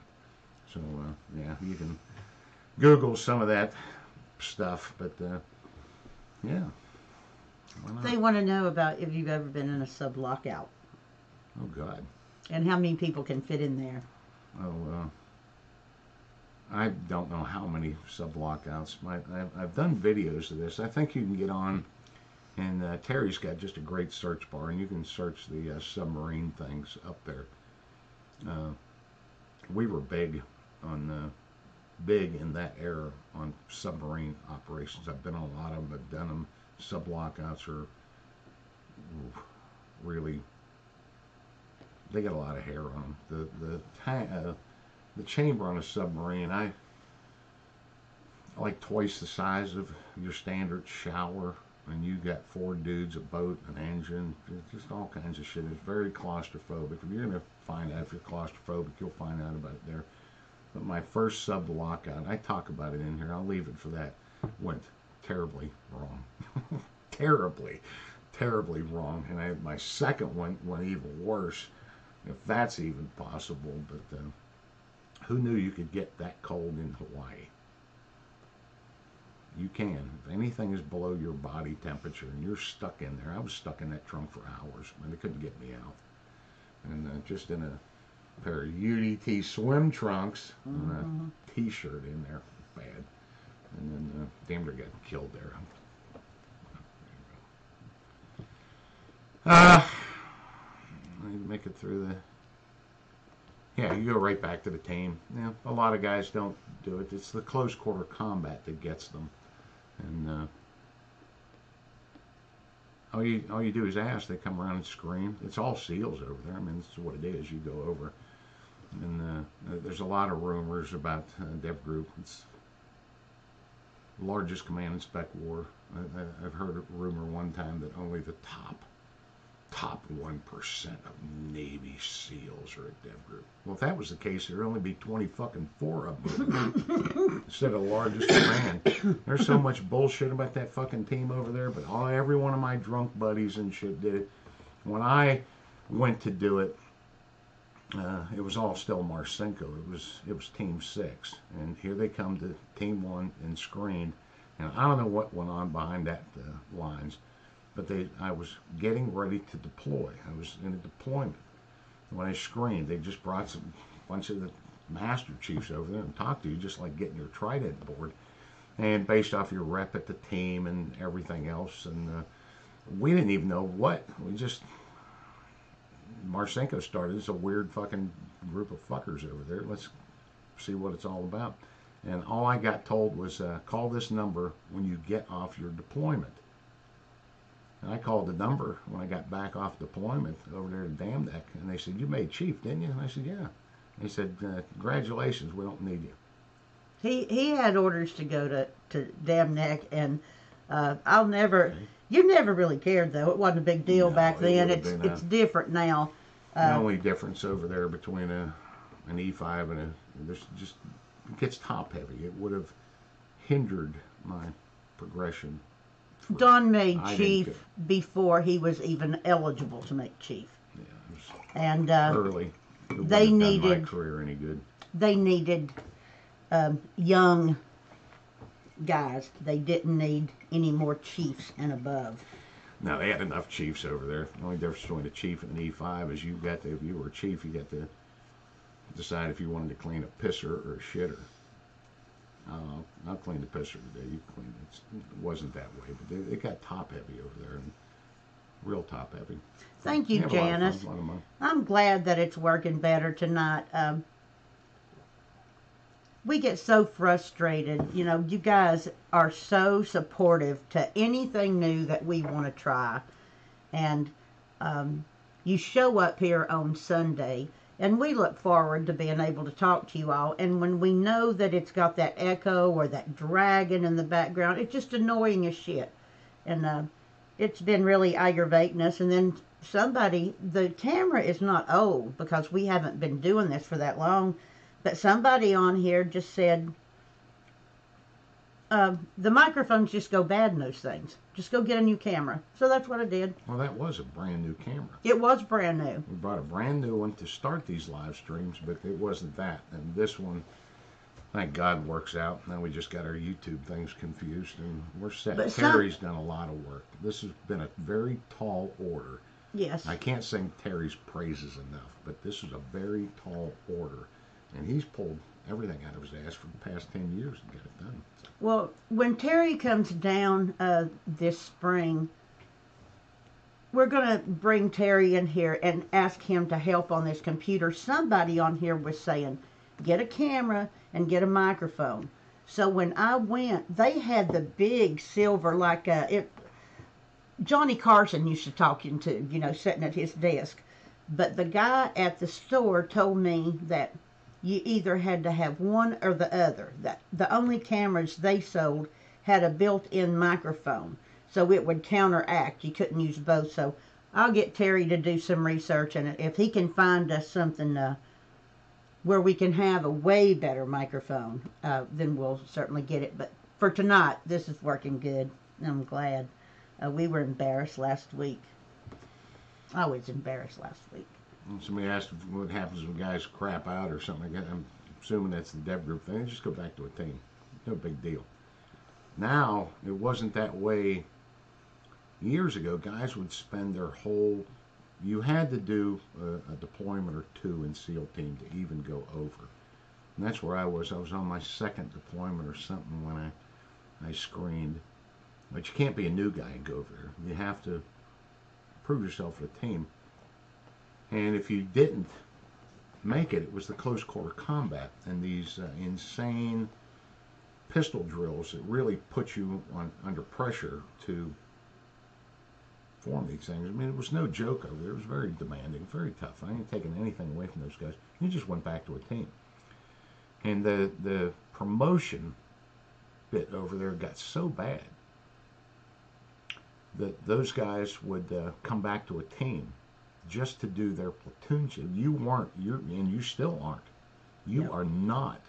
So yeah, you can Google some of that stuff, but yeah. They want to know about if you've ever been in a sub lockout. Oh God. And how many people can fit in there. Oh, I don't know how many sub lockouts. I've done videos of this. I think you can get on, and Terry's got just a great search bar, and you can search the submarine things up there. We were big in that era on submarine operations. I've been on a lot of them. I've done them. Sub lockouts are really, they got a lot of hair on them. The chamber on a submarine, I like twice the size of your standard shower, and you got 4 dudes, a boat, an engine, just all kinds of shit. It's very claustrophobic. If you're gonna find out if you're claustrophobic, you'll find out about it there. But my first sub lockout, I talk about it in here. I'll leave it for that. Went terribly wrong, terribly wrong. And my second one went even worse, if that's even possible. But who knew you could get that cold in Hawaii? You can. If anything is below your body temperature and you're stuck in there, I was stuck in that trunk for hours, and they couldn't get me out. And just in a pair of UDT swim trunks and a t-shirt in there, bad. And then damn near got killed there. I need to make it through the... Yeah, you go right back to the team. Yeah, a lot of guys don't do it. It's the close quarter combat that gets them. And all you do is ask. They come around and scream. It's all SEALs over there. I mean, this is what it is. You go over. And there's a lot of rumors about Dev Group. It's the largest command and spec war. I've heard a rumor one time that only the top 1% of Navy SEALs are at Dev Group. Well, if that was the case, there'd only be 24 of them instead of the largest command. There's so much bullshit about that fucking team over there, but every one of my drunk buddies and shit did it. When I went to do it, it was all still Marcinko. It was Team 6, and here they come to Team 1 and screened, and I don't know what went on behind that lines. But I was getting ready to deploy. I was in a deployment. When I screened, they just brought a bunch of the master chiefs over there and talked to you, just like getting your trident board. And based off your rep at the team and everything else. And we didn't even know what. Marcinko started. It's a weird fucking group of fuckers over there. Let's see what it's all about. And all I got told was, call this number when you get off your deployment. And I called the number when I got back off deployment over there at Dam Neck, and they said, "You made chief, didn't you?" And I said, "Yeah." They said, "Congratulations, we don't need you." He had orders to go to Dam Neck, and you never really cared though. It wasn't a big deal back then. It's different now. The only difference over there between an E5 and there's just, it gets top heavy. It would have hindered my progression. Don made chief before he was even eligible to make chief. Yeah, and early. They needed my career any good. They needed young guys. They didn't need any more chiefs and above. No, they had enough chiefs over there. The only difference between a chief and an E5 is if you were a chief, you got to decide if you wanted to clean a pisser or a shitter. I'll clean the pisser today. You clean it. It wasn't that way, but it got top heavy over there, and real top heavy. Thank you, Janice. I'm glad that it's working better tonight. We get so frustrated. You know, you guys are so supportive to anything new that we want to try, and you show up here on Sunday. And we look forward to being able to talk to you all. And when we know that it's got that echo or that dragging in the background, it's just annoying as shit. And it's been really aggravating us. And then the camera is not old because we haven't been doing this for that long. But somebody on here just said, the microphones just go bad in those things. Just go get a new camera. So that's what I did. Well, that was a brand new camera. It was brand new. We bought a brand new one to start these live streams, but it wasn't that. And this one, thank God, works out. Now we just got our YouTube things confused, and we're set. But Terry's done a lot of work. This has been a very tall order. Yes. I can't sing Terry's praises enough, but this is a very tall order, and he's pulled everything out of his ass for the past 10 years to get it done. Well, when Terry comes down this spring, we're going to bring Terry in here and ask him to help on this computer. Somebody on here was saying, get a camera and get a microphone. So when I went, they had the big silver, like Johnny Carson used to talk into, sitting at his desk. But the guy at the store told me that you either had to have one or the other. That the only cameras they sold had a built-in microphone, so it would counteract. You couldn't use both. So I'll get Terry to do some research, and if he can find us something where we can have a way better microphone, then we'll certainly get it. But for tonight, this is working good. I'm glad. We were embarrassed last week. I was embarrassed last week. Somebody asked what happens when guys crap out or something like that. I'm assuming that's the dev group thing. Just go back to a team. No big deal. Now, it wasn't that way years ago. Guys would spend their whole... You had to do a deployment or two in SEAL team to even go over. And that's where I was. I was on my second deployment or something when I screened. But you can't be a new guy and go over there. You have to prove yourself for a team. And if you didn't make it, it was the close quarter combat and these insane pistol drills that really put you under pressure to form these things. I mean, it was no joke over there. It was very demanding, very tough. I ain't taking anything away from those guys. You just went back to a team. And the promotion bit over there got so bad that those guys would come back to a team just to do their platoon shift. You weren't, and you still aren't. You are not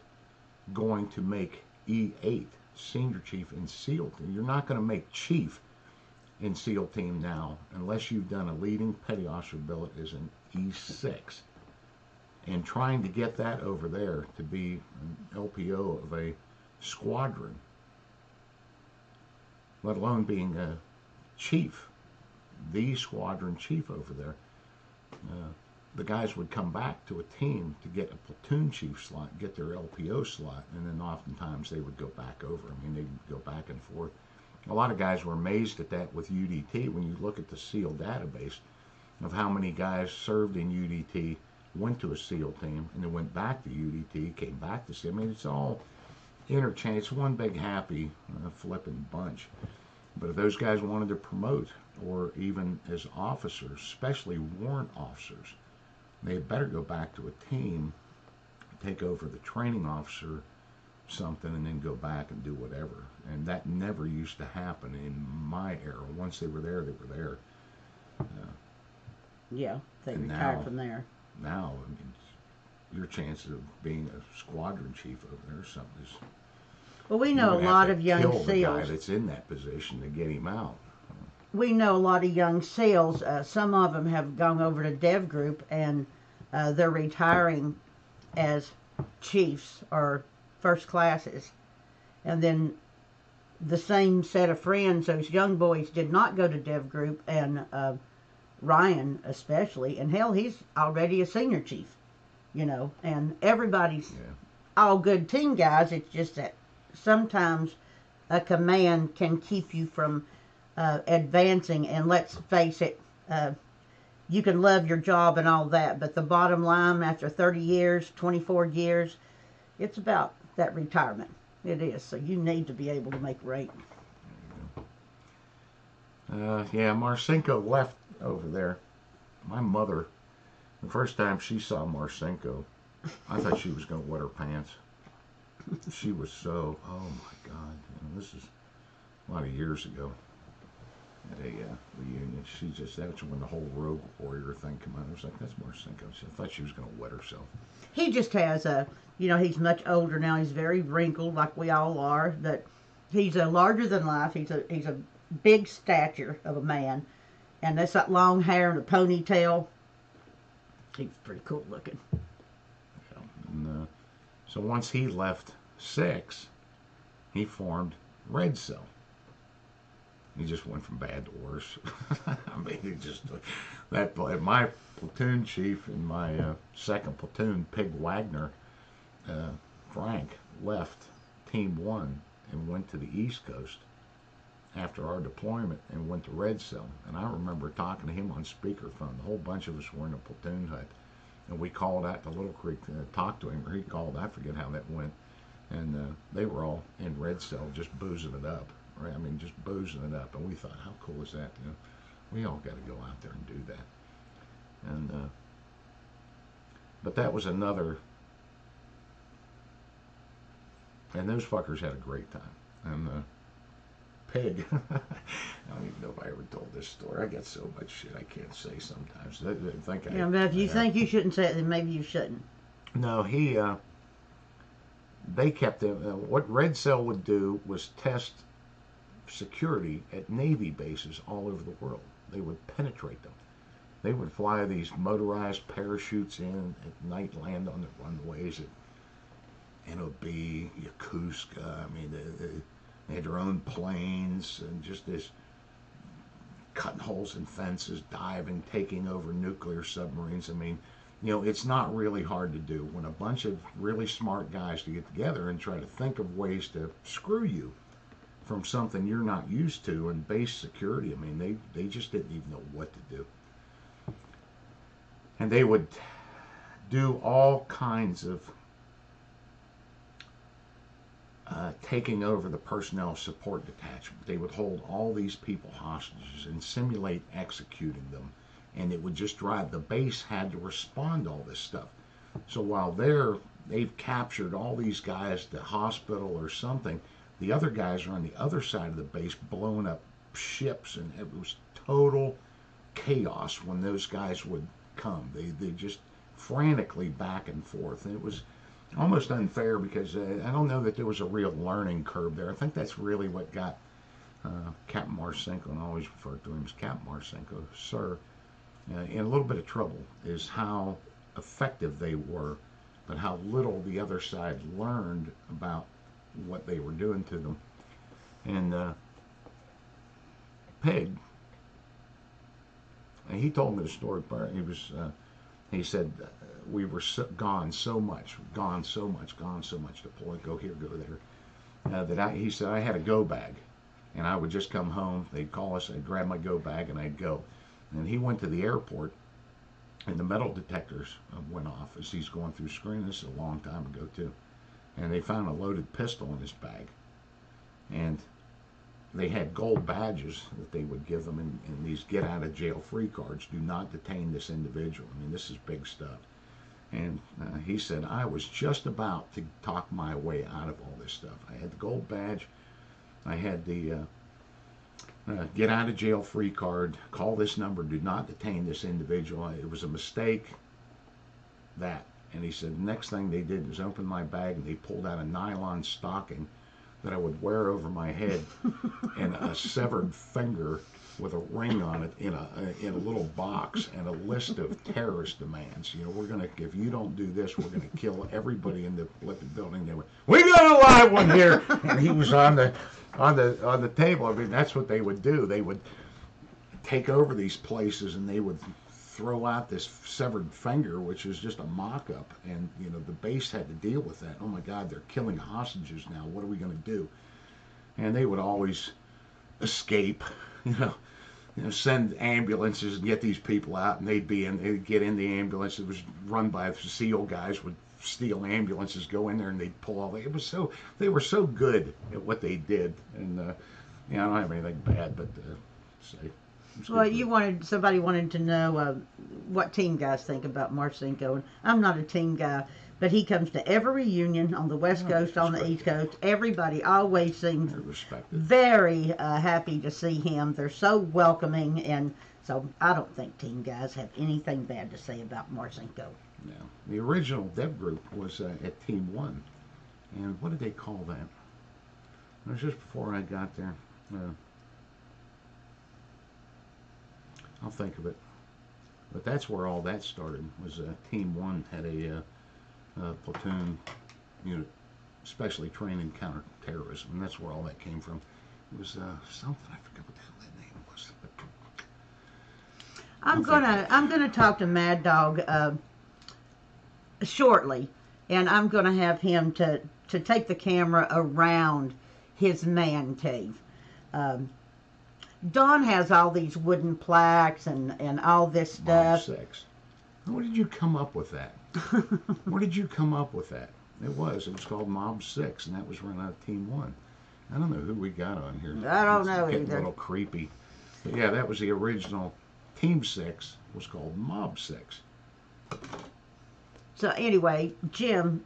going to make E8 senior chief in SEAL team. You're not going to make chief in SEAL team now unless you've done a leading petty officer billet as an E6. And trying to get that over there to be an LPO of a squadron, let alone being a chief, the squadron chief over there, the guys would come back to a team to get a platoon chief slot, get their LPO slot, and then oftentimes they would go back over. I mean, they'd go back and forth. A lot of guys were amazed at that with UDT when you look at the SEAL database of how many guys served in UDT, went to a SEAL team, and then went back to UDT, came back to SEAL. I mean, it's all interchange. It's one big happy flipping bunch. But if those guys wanted to promote, or even as officers, especially warrant officers, they had better go back to a team, take over the training officer something, and then go back and do whatever. And that never used to happen in my era. Once they were there, they were there. Yeah, they retired from there. Now, I mean, your chances of being a squadron chief over there or something is... Well, we know a lot of young kill the guy SEALs. that's in that position to get him out. We know a lot of young SEALs. Some of them have gone over to Dev Group, and they're retiring as chiefs or first classes. And then the same set of friends, those young boys, did not go to Dev Group, and Ryan especially. And hell, he's already a senior chief, and everybody's all good team guys. It's just that sometimes a command can keep you from advancing, and let's face it, you can love your job and all that, but the bottom line, after 30 years, 24 years, it's about that retirement. It is. So you need to be able to make rank. Marcinko left over there. My mother, the first time she saw Marcinko, I thought she was going to wet her pants. She was so, oh my God, this is a lot of years ago at a reunion. That's when the whole Rogue Warrior thing came out. I was like, that's Marcinko. I thought she was going to wet herself. He just has he's much older now. He's very wrinkled, like we all are, but he's a larger than life. He's a big stature of a man, and that's that long hair and a ponytail. He's pretty cool looking. Yeah. And, so once he left 6, he formed Red Cell. He just went from bad to worse. I mean, he just my platoon chief in my second platoon, Pig Wagner, Frank, left Team 1 and went to the East Coast after our deployment and went to Red Cell. And I remember talking to him on speakerphone. The whole bunch of us were in a platoon hut, and we called out to Little Creek to talk to him, or he called. I forget how that went. And they were all in Red Cell just boozing it up. Right? I mean, just boozing it up. And we thought, how cool is that? You know, we all got to go out there and do that. And but that was another. And those fuckers had a great time. And Pig, I don't even know if I ever told this story. I got so much shit I can't say sometimes. I think Yeah, but if you think you shouldn't say it, then maybe you shouldn't. No, they kept them. What Red Cell would do was test security at Navy bases all over the world. They would penetrate them. They would fly these motorized parachutes in at night, land on the runways at NOB, Yokosuka. I mean, they had their own planes and just this cutting holes in fences, diving, taking over nuclear submarines. I mean, you know, it's not really hard to do when a bunch of really smart guys to get together and try to think of ways to screw you from something you're not used to. And base security, I mean, they just didn't even know what to do. And they would do all kinds of taking over the personnel support detachment. They would hold all these people hostages and simulate executing them. And it would just drive. The base had to respond to all this stuff. So while they've captured all these guys to hospital or something, the other guys are on the other side of the base blowing up ships, and it was total chaos when those guys would come. They just frantically back and forth, and it was almost unfair because I don't know that there was a real learning curve there. I think that's really what got Captain Marcinko, and I always refer to him as Captain Marcinko, sir, in a little bit of trouble, is how effective they were, but how little the other side learned about what they were doing to them. And Pig, and he told me the story. He said we were gone so much, deployed, go here, go there, he said I had a go bag, and I would just come home. They'd call us, I'd grab my go bag, and I'd go. And he went to the airport, and the metal detectors went off as he's going through screening. This is a long time ago too. And they found a loaded pistol in his bag, and they had gold badges that they would give them in these get out of jail free cards. Do not detain this individual. I mean, this is big stuff. And he said, I was just about to talk my way out of all this stuff. I had the gold badge, I had the get out of jail free card, call this number, do not detain this individual. It was a mistake, that. And he said, the next thing they did was open my bag, and they pulled out a nylon stocking that I would wear over my head and a severed finger with a ring on it in a little box, and a list of terrorist demands. You know, we're gonna, if you don't do this, we're gonna kill everybody in the building. They went, we got a live one here, and he was on the table. I mean, that's what they would do. They would take over these places, and they would throw out this severed finger, which is just a mock-up, and you know the base had to deal with that. Oh my God, they're killing hostages now. What are we going to do? And they would always escape, you know, send ambulances and get these people out, and they'd get in the ambulance. It was run by the SEAL guys, would steal ambulances, go in there, and they'd pull all the. They were so good at what they did, and I don't have anything bad, but say. Well, somebody wanted to know what team guys think about Marcinko. And I'm not a team guy, but he comes to every reunion on the West Coast, on the East Coast. Everybody always seems very happy to see him. They're so welcoming, and so I don't think team guys have anything bad to say about Marcinko. Yeah. The original dev group was at Team 1. And what did they call that? It was just before I got there. I'll think of it. But that's where all that started. Was Team 1 had a platoon unit specially trained in counterterrorism, and that's where all that came from. It was something, I forgot what the hell that name was. But I'm gonna talk to Mad Dog shortly, and I'm gonna have him to take the camera around his man cave. Don has all these wooden plaques and all this stuff. Mob 6. Where did you come up with that? Where did you come up with that? It was called Mob 6, and that was run out of Team 1. I don't know who we got on here. I don't know getting either. A little creepy. But yeah, that was the original. Team 6 was called Mob 6. So anyway, Jim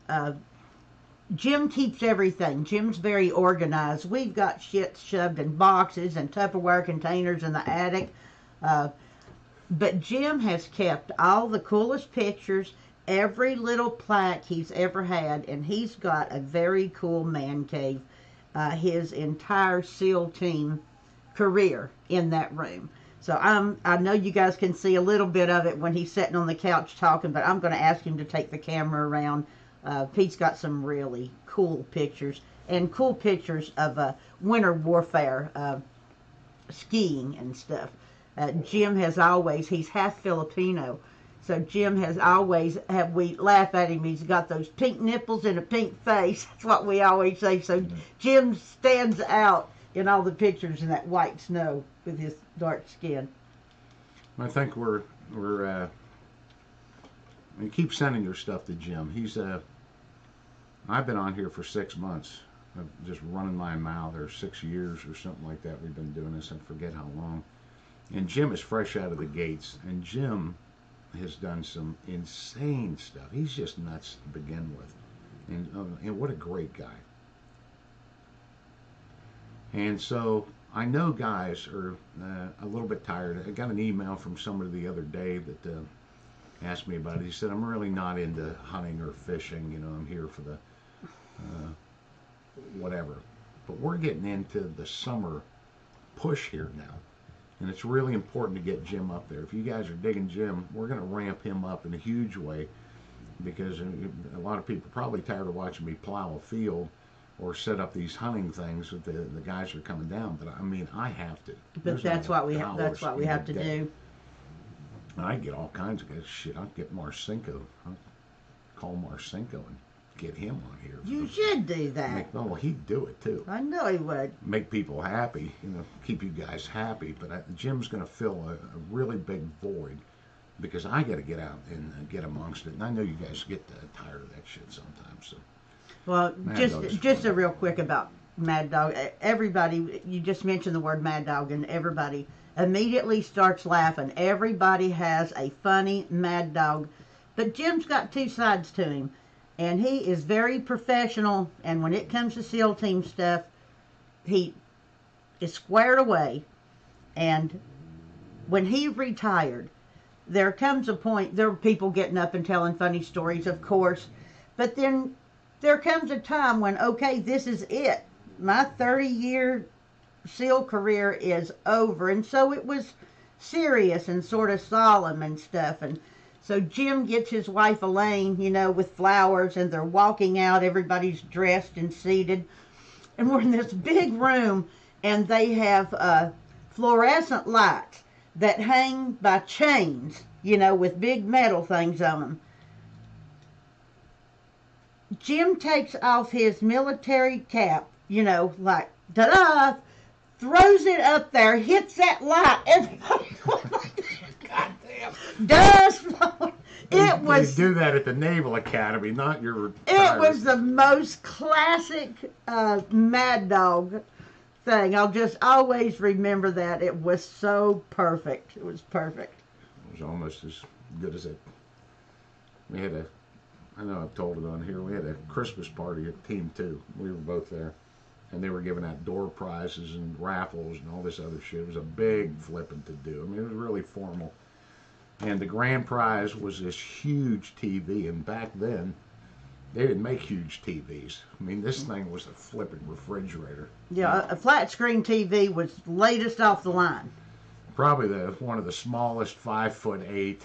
keeps everything. Jim's very organized. We've got shit shoved in boxes and Tupperware containers in the attic. But Jim has kept all the coolest pictures, every little plaque he's ever had, and he's got a very cool man cave. His entire SEAL team career in that room. So I know you guys can see a little bit of it when he's sitting on the couch talking, but I'm going to ask him to take the camera around. Pete's got some really cool pictures, and cool pictures of winter warfare, skiing and stuff. Jim has always, he's half Filipino, so Jim has always, we laugh at him, he's got those pink nipples and a pink face. That's what we always say. So Jim stands out in all the pictures in that white snow with his dark skin. I think you keep sending your stuff to Jim. I've been on here for 6 months, just running my mouth, or 6 years or something like that. We've been doing this, I forget how long. And Jim is fresh out of the gates, and Jim has done some insane stuff. He's just nuts to begin with, and what a great guy. And so I know guys are a little bit tired. I got an email from somebody the other day that asked me about it. He said, I'm really not into hunting or fishing. You know, I'm here for the whatever. But we're getting into the summer push here now. And it's really important to get Jim up there. If you guys are digging Jim, we're going to ramp him up in a huge way, because a lot of people are probably tired of watching me plow a field or set up these hunting things that the guys are coming down. But I mean, I have to. But that's what we have to do. And I get all kinds of shit. I'll get Marcinko. I'll call Marcinko and get him on here. You should do that. Well, he'd do it too. I know he would. Make people happy, keep you guys happy. But Jim's going to fill a really big void, because I got to get out and get amongst it. And I know you guys get tired of that shit sometimes. So. Well, just a real quick about Mad Dog. Everybody, you just mentioned the word Mad Dog, and everybody immediately starts laughing. Everybody has a funny Mad Dog, but Jim's got two sides to him, and he is very professional. And when it comes to SEAL team stuff, he is squared away. And when he retired, there comes a point. There were people getting up and telling funny stories, of course, but then there comes a time when, okay, this is it. My 30-year SEAL career is over. And so it was serious and sort of solemn and stuff. And so Jim gets his wife Elaine, with flowers, and they're walking out. Everybody's dressed and seated. And we're in this big room, and they have fluorescent lights that hang by chains, with big metal things on them. Jim takes off his military cap, like, ta-da, throws it up there, hits that light, everybody goes like that. Goddamn. Dust. They do that at the Naval Academy, not your... It was the most classic Mad Dog thing. I'll just always remember that. It was so perfect. It was perfect. It was almost as good as it. We had I know I've told it on here, we had a Christmas party at Team 2. We were both there. And they were giving out door prizes and raffles and all this other shit. It was a big flipping to do. I mean, it was really formal. And the grand prize was this huge TV. And back then, they didn't make huge TVs. I mean, this thing was a flipping refrigerator. Yeah, a flat screen TV was latest off the line. Probably one of the smallest 5'8",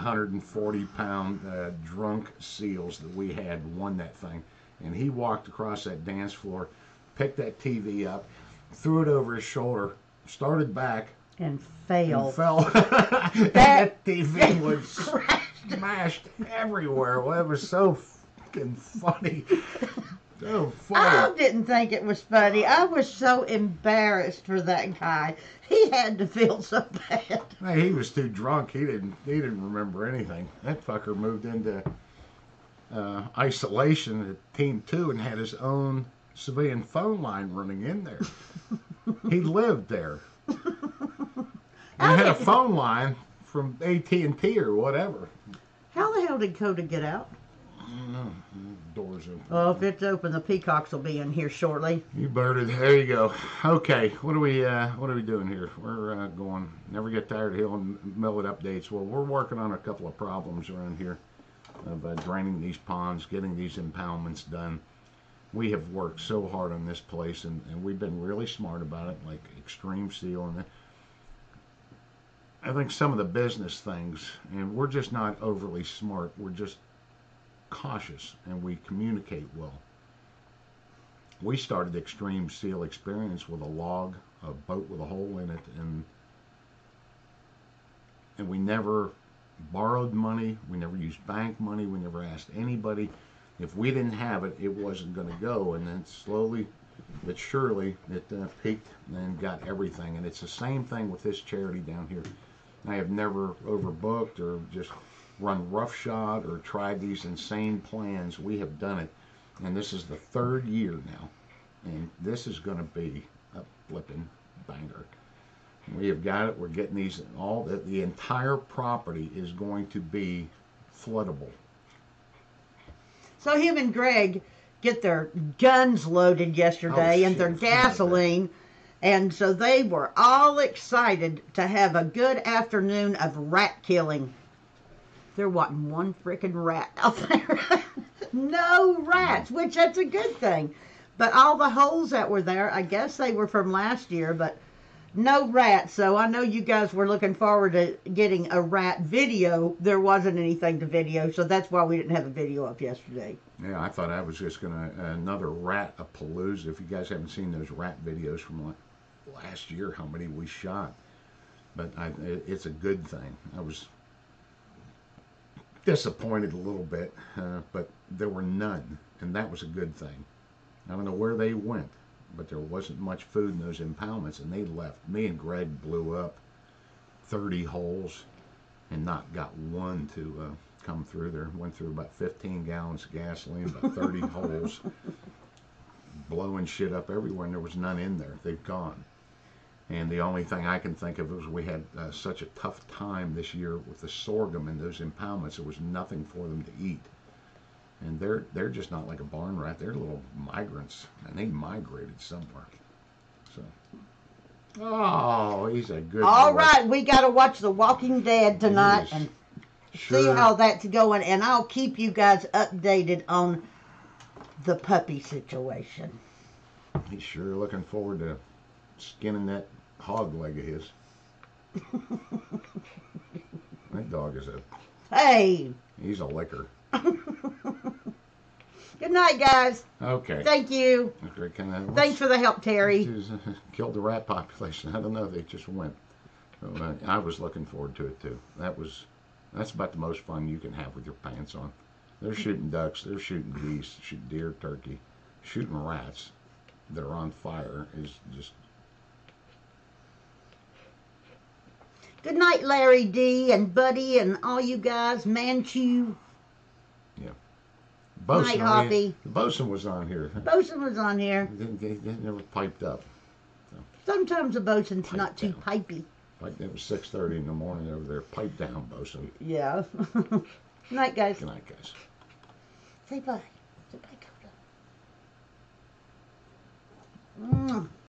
140-pound drunk seals that we had won that thing. And he walked across that dance floor, picked that TV up, threw it over his shoulder, started back, and fell. And fell. That TV was smashed everywhere. Well, it was so fucking funny. So funny. I didn't think it was funny. I was so embarrassed for that guy. He had to feel so bad. Hey, he was too drunk. He didn't remember anything. That fucker moved into isolation at Team 2 and had his own civilian phone line running in there. He lived there. And had a phone line from AT&T or whatever. How the hell did Coda get out? Doors open. Oh, if it's open, the peacocks will be in here shortly. You birded. There you go. Okay, what are we doing here? We're going. Never get tired of hearing millet updates. Well, we're working on a couple of problems around here of draining these ponds, getting these impoundments done. We have worked so hard on this place, and we've been really smart about it, like Extreme Seal and that. I think some of the business things, and we're just not overly smart. We're just cautious, and we communicate well. We started Extreme Seal Experience with a log, a boat with a hole in it, and we never borrowed money. We never used bank money. We never asked anybody. If we didn't have it, it wasn't going to go. And then slowly but surely it peaked and got everything. And it's the same thing with this charity down here. I have never overbooked or just run roughshod or tried these insane plans. We have done it, and this is the third year now, and this is going to be a flipping banger. We have got it. We're getting these all. The entire property is going to be floodable. So him and Greg get their guns loaded yesterday and their gasoline. And so they were all excited to have a good afternoon of rat killing. There wasn't one freaking rat out there. No rats, which that's a good thing. But all the holes that were there, I guess they were from last year, but no rats. So I know you guys were looking forward to getting a rat video. There wasn't anything to video, so that's why we didn't have a video up yesterday. Yeah, I thought I was just going to, another rat-a-palooza. If you guys haven't seen those rat videos from last year, how many we shot. But it's a good thing. I was disappointed a little bit, but there were none, and that was a good thing. I don't know where they went, but there wasn't much food in those impoundments, and they left. Me and Greg blew up 30 holes and not got one to come through there. Went through about 15 gallons of gasoline, about 30 holes, blowing shit up everywhere, and there was none in there. They've gone. And the only thing I can think of is we had such a tough time this year with the sorghum in those impoundments. There was nothing for them to eat. And they're just not like a barn rat. They're little migrants, and they migrated somewhere. So, oh, he's a good All boy. right, we got to watch The Walking Dead tonight and see how that's going. And I'll keep you guys updated on the puppy situation. He's sure looking forward to skinning that hog leg of his. That dog is he's a licker. Good night, guys. Okay. Thank you. Okay, Thanks for the help, Terry. Killed the rat population. I don't know. They just went. I was looking forward to it too. That's about the most fun you can have with your pants on. They're shooting ducks. They're shooting geese. Shooting deer, turkey. Shooting rats that are on fire is just. Good night, Larry D. and Buddy and all you guys. Manchu. Yeah. Night, Hoppy. Bosun was on here. Bosun was on here. They never piped up. So. Sometimes a bosun's not too pipey. Like it was 6:30 in the morning over there. Pipe down, Bosun. Yeah. Good night, guys. Good night, guys. Say bye. Say bye, Coda.